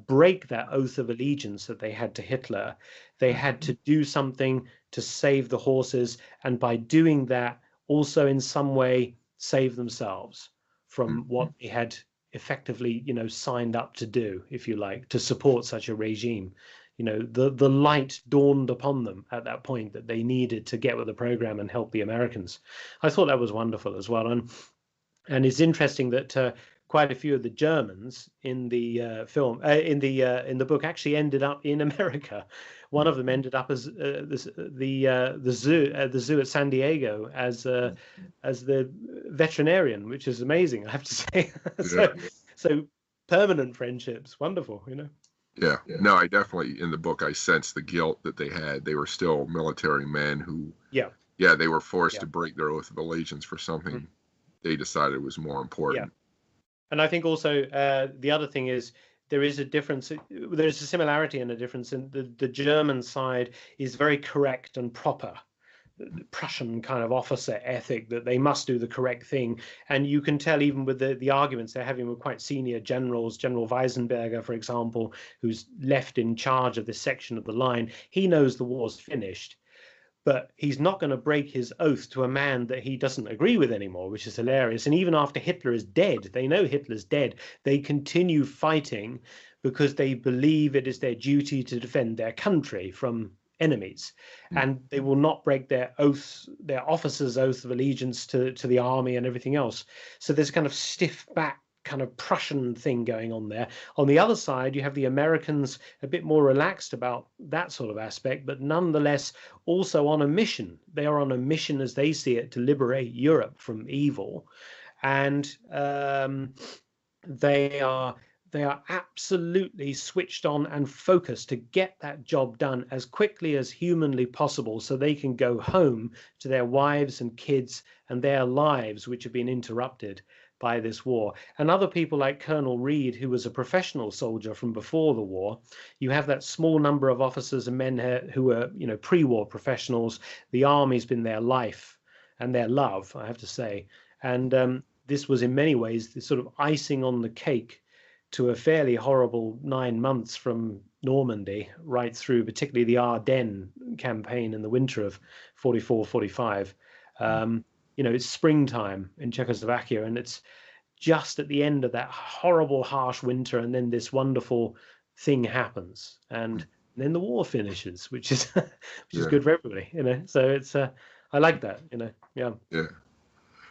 break that oath of allegiance that they had to Hitler. They had to do something to save the horses, and by doing that, also in some way save themselves from what they had effectively, signed up to do, if you like, to support such a regime. The light dawned upon them at that point that they needed to get with the program and help the Americans. I thought that was wonderful as well. And it's interesting that quite a few of the Germans in the film, in the book, actually ended up in America. One of them ended up as the zoo at San Diego as the veterinarian, which is amazing, I have to say. Yeah. So permanent friendships, wonderful, you know. Yeah. No, I definitely, in the book, I sensed the guilt that they had. They were still military men who, they were forced to break their oath of allegiance for something they decided was more important. And I think also the other thing is there is a difference. There's a similarity and a difference in the German side is very correct and proper. Prussian kind of officer ethic that they must do the correct thing. And you can tell even with the arguments they're having with quite senior generals, General Weisenberger, for example, who's left in charge of this section of the line. He knows the war's finished, but he's not going to break his oath to a man that he doesn't agree with anymore, which is hilarious. And even after Hitler is dead, they know Hitler's dead, they continue fighting because they believe it is their duty to defend their country from enemies, and they will not break their oaths, their officers' oath of allegiance to the army and everything else. So there's kind of stiff back kind of Prussian thing going on there. On the other side, you have the Americans a bit more relaxed about that sort of aspect, but nonetheless also on a mission. They are on a mission, as they see it, to liberate Europe from evil, and they are absolutely switched on and focused to get that job done as quickly as humanly possible so they can go home to their wives and kids and their lives, which have been interrupted by this war. And other people like Colonel Reed, who was a professional soldier from before the war. You have that small number of officers and men who were, you know, pre-war professionals. The army's been their life and their love, I have to say. And this was in many ways the sort of icing on the cake to a fairly horrible 9 months from Normandy right through, particularly the Ardennes campaign in the winter of 44-45. You know, it's springtime in Czechoslovakia, and it's just at the end of that horrible, harsh winter, and then this wonderful thing happens, and then the war finishes, which is good for everybody, you know. So it's I like that, you know. Yeah.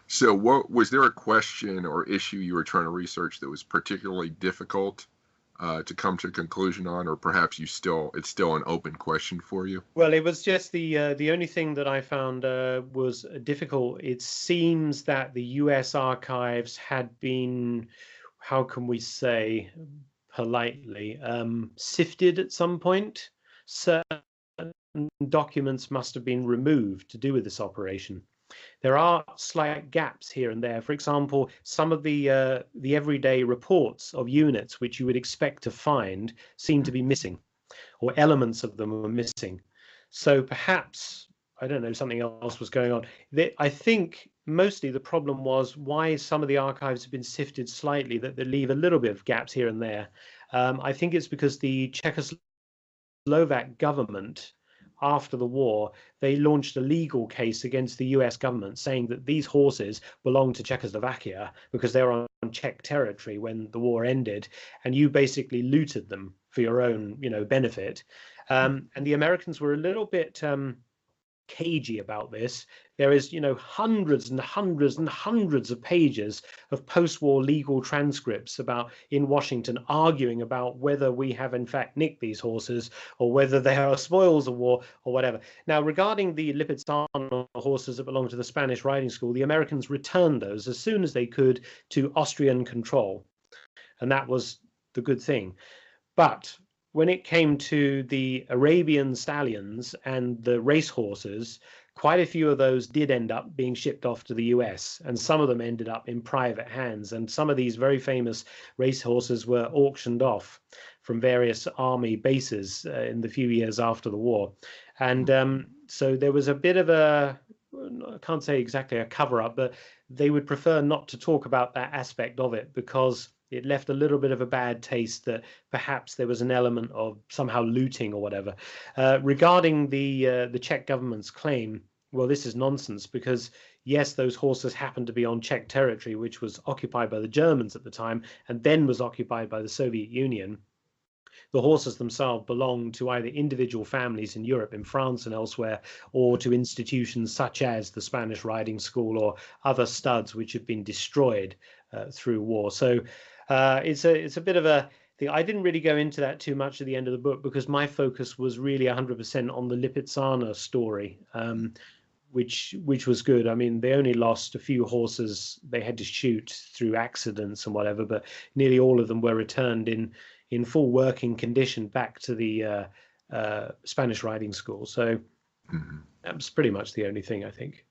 So what was there a question or issue you were trying to research that was particularly difficult to come to a conclusion on, or perhaps it's still an open question for you? Well, it was just the only thing that I found was difficult. It seems that the U.S. archives had been, how can we say politely, sifted at some point. Certain documents must have been removed to do with this operation. There are slight gaps here and there. For example, some of the everyday reports of units which you would expect to find seem to be missing, or elements of them were missing. So perhaps, I don't know, something else was going on. I think mostly the problem was why some of the archives have been sifted slightly, that they leave a little bit of gaps here and there. I think it's because the Czechoslovak government, after the war, they launched a legal case against the US government saying that these horses belonged to Czechoslovakia because they were on Czech territory when the war ended, and you basically looted them for your own, you know, benefit. And the Americans were a little bit cagey about this. There is, you know, hundreds and hundreds and hundreds of pages of post-war legal transcripts about in Washington arguing about whether we have in fact nicked these horses or whether they are spoils of war or whatever. Now, regarding the Lipizzaner horses that belong to the Spanish riding school, the Americans returned those as soon as they could to Austrian control, and that was the good thing. But when it came to the Arabian stallions and the race horses, quite a few of those did end up being shipped off to the US, and some of them ended up in private hands. And some of these very famous race horses were auctioned off from various army bases in the few years after the war. And so there was a bit of a, I can't say exactly a cover-up, but they would prefer not to talk about that aspect of it because it left a little bit of a bad taste that perhaps there was an element of somehow looting or whatever. Regarding the Czech government's claim, well, this is nonsense because, yes, those horses happened to be on Czech territory, which was occupied by the Germans at the time and then was occupied by the Soviet Union. The horses themselves belonged to either individual families in Europe, in France and elsewhere, or to institutions such as the Spanish riding school or other studs which have been destroyed through war. So it's a bit of a thing. I didn't really go into that too much at the end of the book because my focus was really 100% on the Lipizzaner story, which was good. I mean, they only lost a few horses they had to shoot through accidents and whatever, but nearly all of them were returned in full working condition back to the Spanish riding school. So that was pretty much the only thing, I think.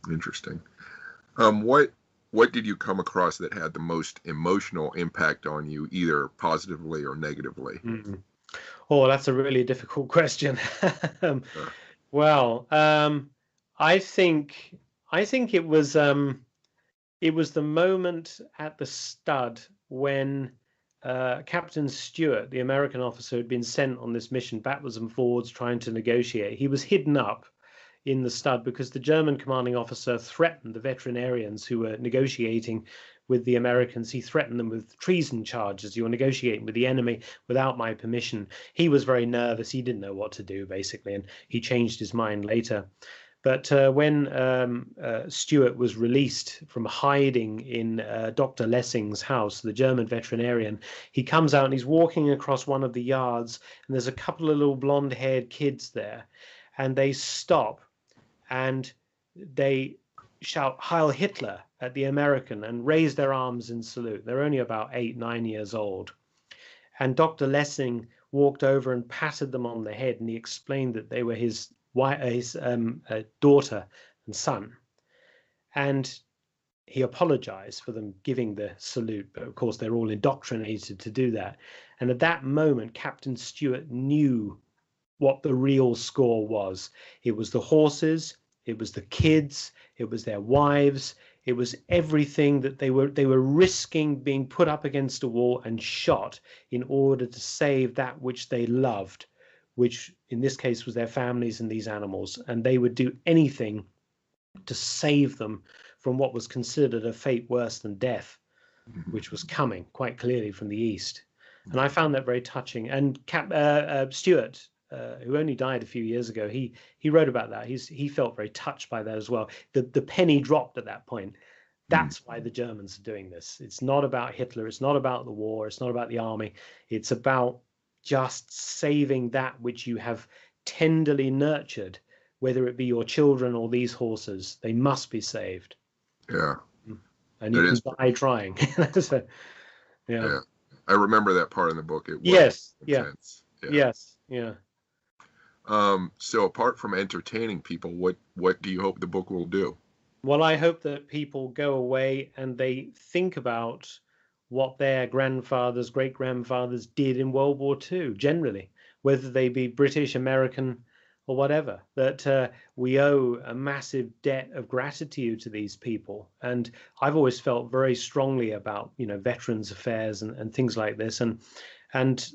Interesting. What did you come across that had the most emotional impact on you, either positively or negatively? Oh, that's a really difficult question. Well, I think it was the moment at the stud when Captain Stewart, the American officer who had been sent on this mission backwards and forwards trying to negotiate, he was hidden up in the stud because the German commanding officer threatened the veterinarians who were negotiating with the Americans. He threatened them with treason charges. You're negotiating with the enemy without my permission. He was very nervous. He didn't know what to do, basically, and he changed his mind later. But when Stewart was released from hiding in Dr. Lessing's house, the German veterinarian, he comes out and he's walking across one of the yards, and there's a couple of little blonde-haired kids there, and they stop and they shout Heil Hitler at the American and raise their arms in salute. They're only about 8, 9 years old. And Dr. Lessing walked over and patted them on the head, and he explained that they were his daughter and son. And he apologized for them giving the salute, but of course they're all indoctrinated to do that. And at that moment, Captain Stewart knew what the real score was. It was the horses, it was the kids, it was their wives, it was everything that they were risking being put up against a wall and shot in order to save that which they loved, which in this case was their families and these animals. And they would do anything to save them from what was considered a fate worse than death, which was coming quite clearly from the east. And I found that very touching. And Stewart, who only died a few years ago, he wrote about that. He felt very touched by that as well. The penny dropped at that point. That's why the Germans are doing this. It's not about Hitler. It's not about the war. It's not about the army. It's about just saving that which you have tenderly nurtured, whether it be your children or these horses. They must be saved. Yeah. And you can die trying. So, yeah. I remember that part in the book. It was yes. intense. Yeah. Yes. Yeah. So apart from entertaining people, what do you hope the book will do? Well, I hope that people go away and they think about what their grandfathers, great-grandfathers did in World War II, generally, whether they be British, American, or whatever, that we owe a massive debt of gratitude to these people. And I've always felt very strongly about, veterans affairs and things like this. And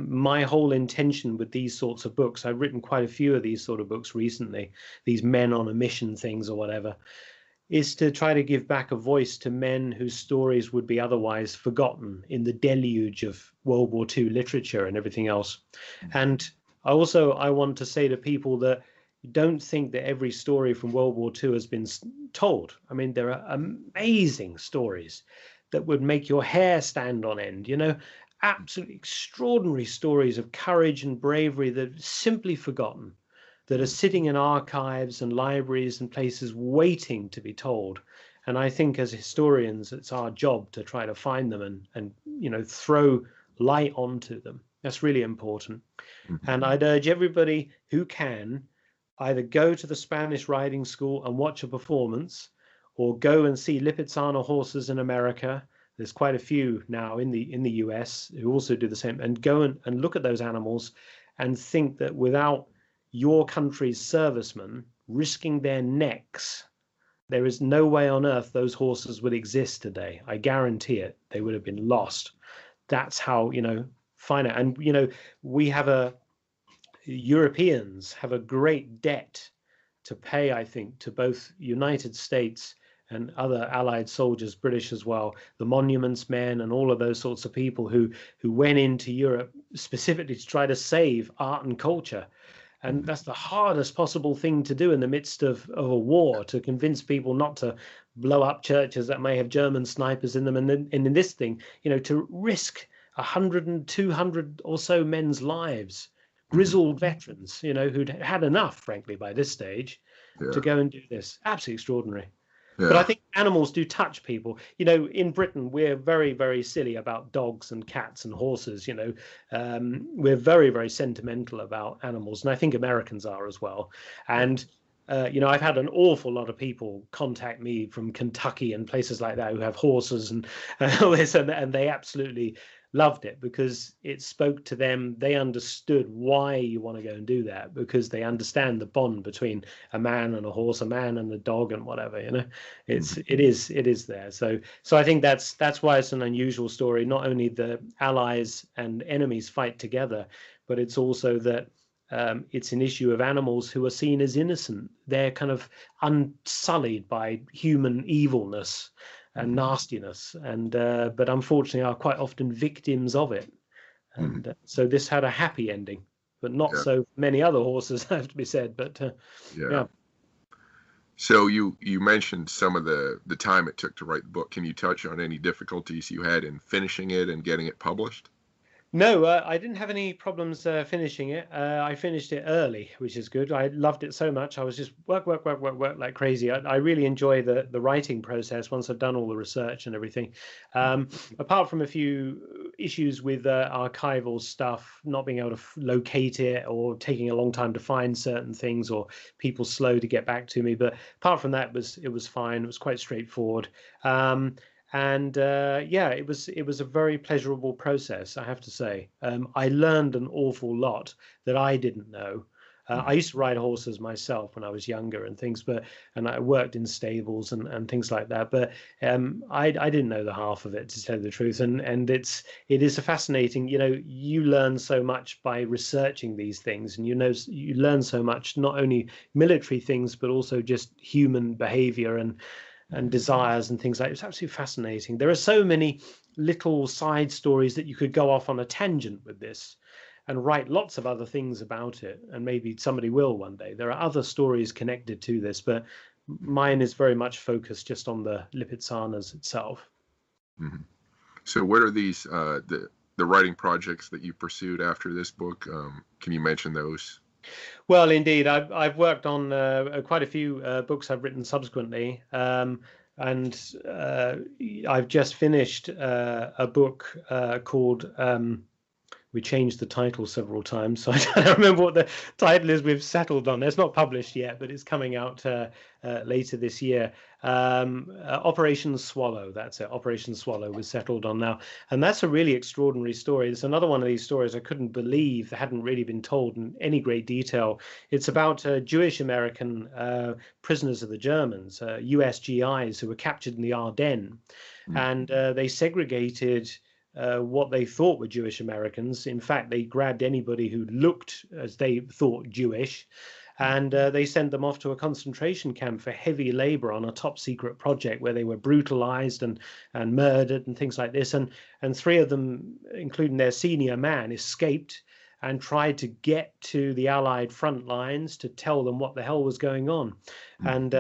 my whole intention with these sorts of books, I've written quite a few of these sort of books recently, these men on a mission things or whatever, is to try to give back a voice to men whose stories would be otherwise forgotten in the deluge of World War II literature and everything else. And I want to say to people that don't think that every story from World War II has been told. I mean, there are amazing stories that would make your hair stand on end, absolutely extraordinary stories of courage and bravery that are simply forgotten, that are sitting in archives and libraries and places waiting to be told. And I think as historians, it's our job to try to find them and throw light onto them. That's really important. And I'd urge everybody who can either go to the Spanish riding school and watch a performance, or go and see Lipizzaner horses in America. There's quite a few now in the US who also do the same, and go and look at those animals and think that without your country's servicemen risking their necks, there is no way on earth those horses would exist today. I guarantee it. They would have been lost. That's how, find out. And, Europeans have a great debt to pay, I think, to both United States and other allied soldiers, British as well, the monuments men and all of those sorts of people who went into Europe specifically to try to save art and culture. And that's the hardest possible thing to do in the midst of a war, to convince people not to blow up churches that may have German snipers in them. And then in this thing, to risk 100 and 200 or so men's lives, Hmm. grizzled veterans, who'd had enough, frankly, by this stage, to Yeah. go and do this. Absolutely extraordinary. But I Yeah. think animals do touch people. In Britain, we're very, very silly about dogs and cats and horses. We're very, very sentimental about animals, and I think Americans are as well. Yeah. And I've had an awful lot of people contact me from Kentucky and places like that who have horses and all this, and they absolutely loved it because it spoke to them. They understood why you want to go and do that because they understand the bond between a man and a horse, a man and a dog, and whatever. Mhm. It is there. So I think that's why it's an unusual story. Not only the allies and enemies fight together, but it's also that it's an issue of animals who are seen as innocent. They're kind of unsullied by human evilness and Mhm. nastiness, and but unfortunately are quite often victims of it. Mhm. And so this had a happy ending, but not Yeah. so many other horses, have to be said. But Yeah. yeah. So you mentioned some of the time it took to write the book. Can you touch on any difficulties you had in finishing it and getting it published? No, I didn't have any problems finishing it. I finished it early, which is good. I loved it so much. I was just work, work, work, work, work like crazy. I really enjoy the writing process once I've done all the research and everything. Apart from a few issues with archival stuff, not being able to locate it or taking a long time to find certain things or people slow to get back to me. But apart from that, it was fine. It was quite straightforward. Um, and yeah, it was a very pleasurable process, I have to say. I learned an awful lot that I didn't know. I Mhm. used to ride horses myself when I was younger and things, and I worked in stables and things like that. But I didn't know the half of it, to tell you the truth. And it is a fascinating. You learn so much by researching these things, and you learn so much, not only military things but also just human behavior and desires and things like it. It's absolutely fascinating. There are so many little side stories that you could go off on a tangent with this and write lots of other things about it, and maybe somebody will one day. There are other stories connected to this, but mine is very much focused just on the Lipizzanas itself. Mhm. So what are these the writing projects that you pursued after this book? Can you mention those? Well, indeed, I've worked on quite a few books I've written subsequently, and I've just finished a book called. We changed the title several times, so I don't remember what the title is. We've settled on. It's not published yet, but it's coming out later this year. Operation Swallow. That's it. Operation Swallow was settled on now, and that's a really extraordinary story. It's another one of these stories I couldn't believe that hadn't really been told in any great detail. It's about Jewish American prisoners of the Germans, USGIs, who were captured in the Ardennes, Mm. and they segregated what they thought were Jewish Americans. In fact, they grabbed anybody who looked as they thought Jewish, and they sent them off to a concentration camp for heavy labor on a top secret project where they were brutalized and murdered and things like this. And three of them, including their senior man, escaped and tried to get to the Allied front lines to tell them what the hell was going on. Mm. And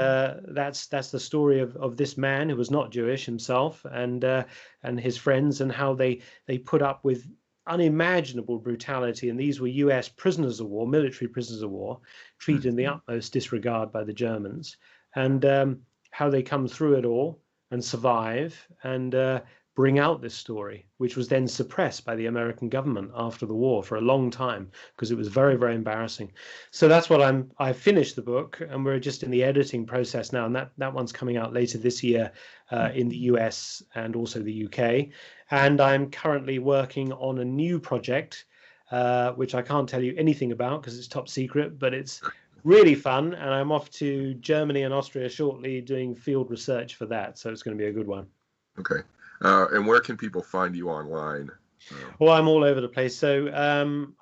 that's the story of this man who was not Jewish himself, and his friends, and how they put up with unimaginable brutality. And these were US prisoners of war, military prisoners of war, treated Mm. in the utmost disregard by the Germans, and how they come through it all and survive and bring out this story, which was then suppressed by the American government after the war for a long time because it was very, very embarrassing. So that's what I finished the book, and we're just in the editing process now, and that one's coming out later this year in the US and also the UK. And I'm currently working on a new project, which I can't tell you anything about because it's top secret, but it's really fun. And I'm off to Germany and Austria shortly doing field research for that. So it's going to be a good one. Okay. And where can people find you online? Well, I'm all over the place. So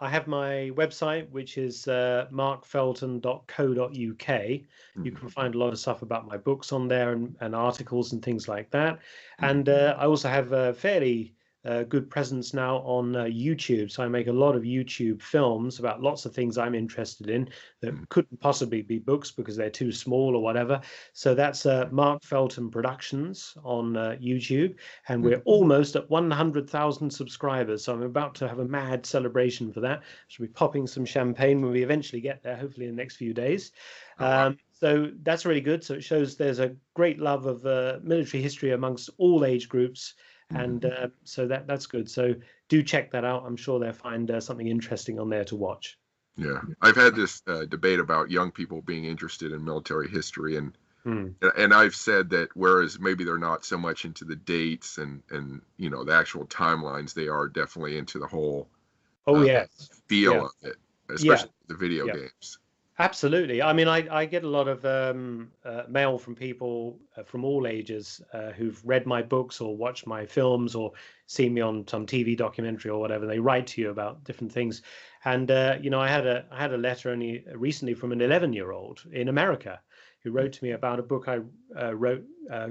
I have my website, which is markfelton.co.uk. You Mhm. can find a lot of stuff about my books on there and articles and things like that. Mhm. And I also have a fairly a good presence now on YouTube. So I make a lot of YouTube films about lots of things I'm interested in that couldn't possibly be books because they're too small or whatever. So that's Mark Felton Productions on YouTube. And we're almost at 100,000 subscribers. So I'm about to have a mad celebration for that. Should be popping some champagne when we eventually get there, hopefully in the next few days. So that's really good. So it shows there's a great love of military history amongst all age groups. And so that's good. So do check that out. I'm sure they'll find something interesting on there to watch. Yeah, I've had this debate about young people being interested in military history, and I've said that whereas maybe they're not so much into the dates and the actual timelines, they are definitely into the whole feel of it, especially the video games. Absolutely. I mean, I get a lot of mail from people from all ages who've read my books or watched my films or seen me on some TV documentary or whatever. They write to you about different things. And, I had a letter only recently from an 11-year-old in America who wrote to me about a book I wrote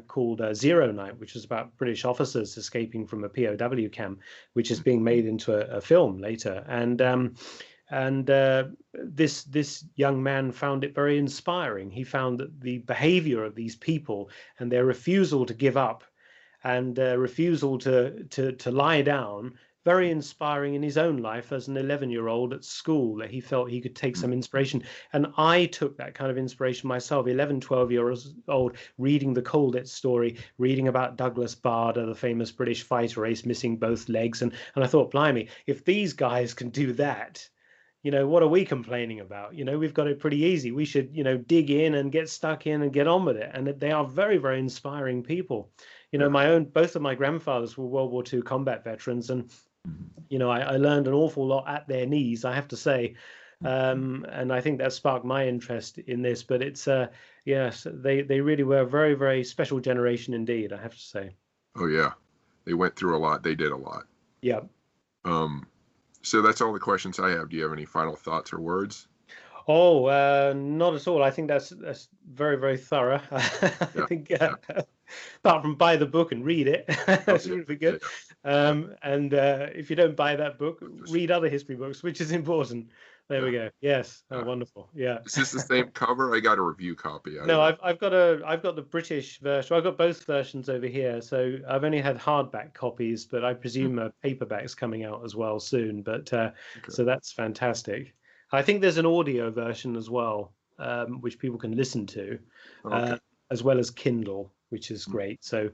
called Zero Night, which is about British officers escaping from a POW camp, which is being made into a film later. And this young man found it very inspiring. He found that the behavior of these people and their refusal to give up and refusal to lie down, very inspiring in his own life as an 11-year-old at school, that he felt he could take some inspiration. And I took that kind of inspiration myself, 11, 12 years old, reading the Colditz story, reading about Douglas Bader, the famous British fighter ace missing both legs. And I thought, blimey, if these guys can do that, what are we complaining about? We've got it pretty easy. We should, dig in and get stuck in and get on with it. And they are very, very inspiring people. Both of my grandfathers were World War II combat veterans. And, I learned an awful lot at their knees, I have to say. And I think that sparked my interest in this. But it's, yes, they really were a very, very special generation indeed, I have to say. Oh, yeah. They went through a lot. They did a lot. Yeah. So that's all the questions I have. Do you have any final thoughts or words? Oh, not at all. I think that's very, very thorough. I think apart from buy the book and read it, that's really good. And if you don't buy that book, read other history books, which is important. There we go. Yes. Oh, wonderful. Yeah. Is this the same cover? I got a review copy. No, I've got the British version. I've got both versions over here. So I've only had hardback copies, but I presume a paperback's coming out as well soon. But so that's fantastic. I think there's an audio version as well, which people can listen to, as well as Kindle, which is great. So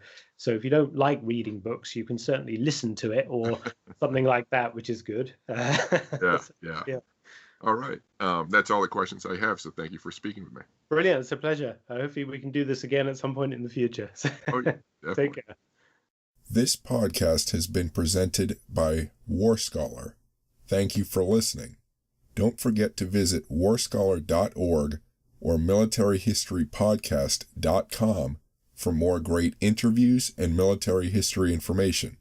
if you don't like reading books, you can certainly listen to it or something like that, which is good. Yeah. All right. That's all the questions I have. So thank you for speaking with me. Brilliant. It's a pleasure. Hopefully we can do this again at some point in the future. Take care. This podcast has been presented by WarScholar. Thank you for listening. Don't forget to visit warscholar.org or militaryhistorypodcast.com for more great interviews and military history information.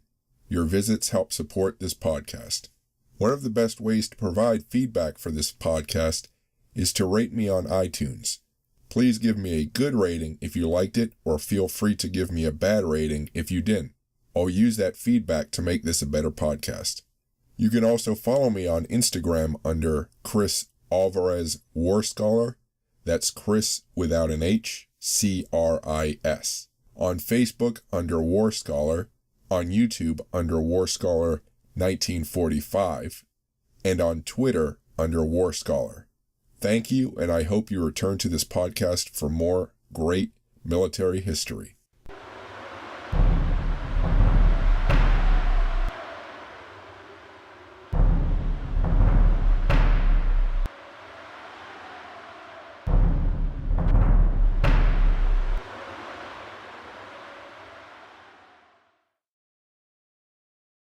Your visits help support this podcast. One of the best ways to provide feedback for this podcast is to rate me on iTunes. Please give me a good rating if you liked it, or feel free to give me a bad rating if you didn't. I'll use that feedback to make this a better podcast. You can also follow me on Instagram under Chris Alvarez WarScholar. That's Chris without an H, C-R-I-S. On Facebook under WarScholar, on YouTube under WarScholar 1945, and on Twitter under WarScholar. Thank you, and I hope you return to this podcast for more great military history.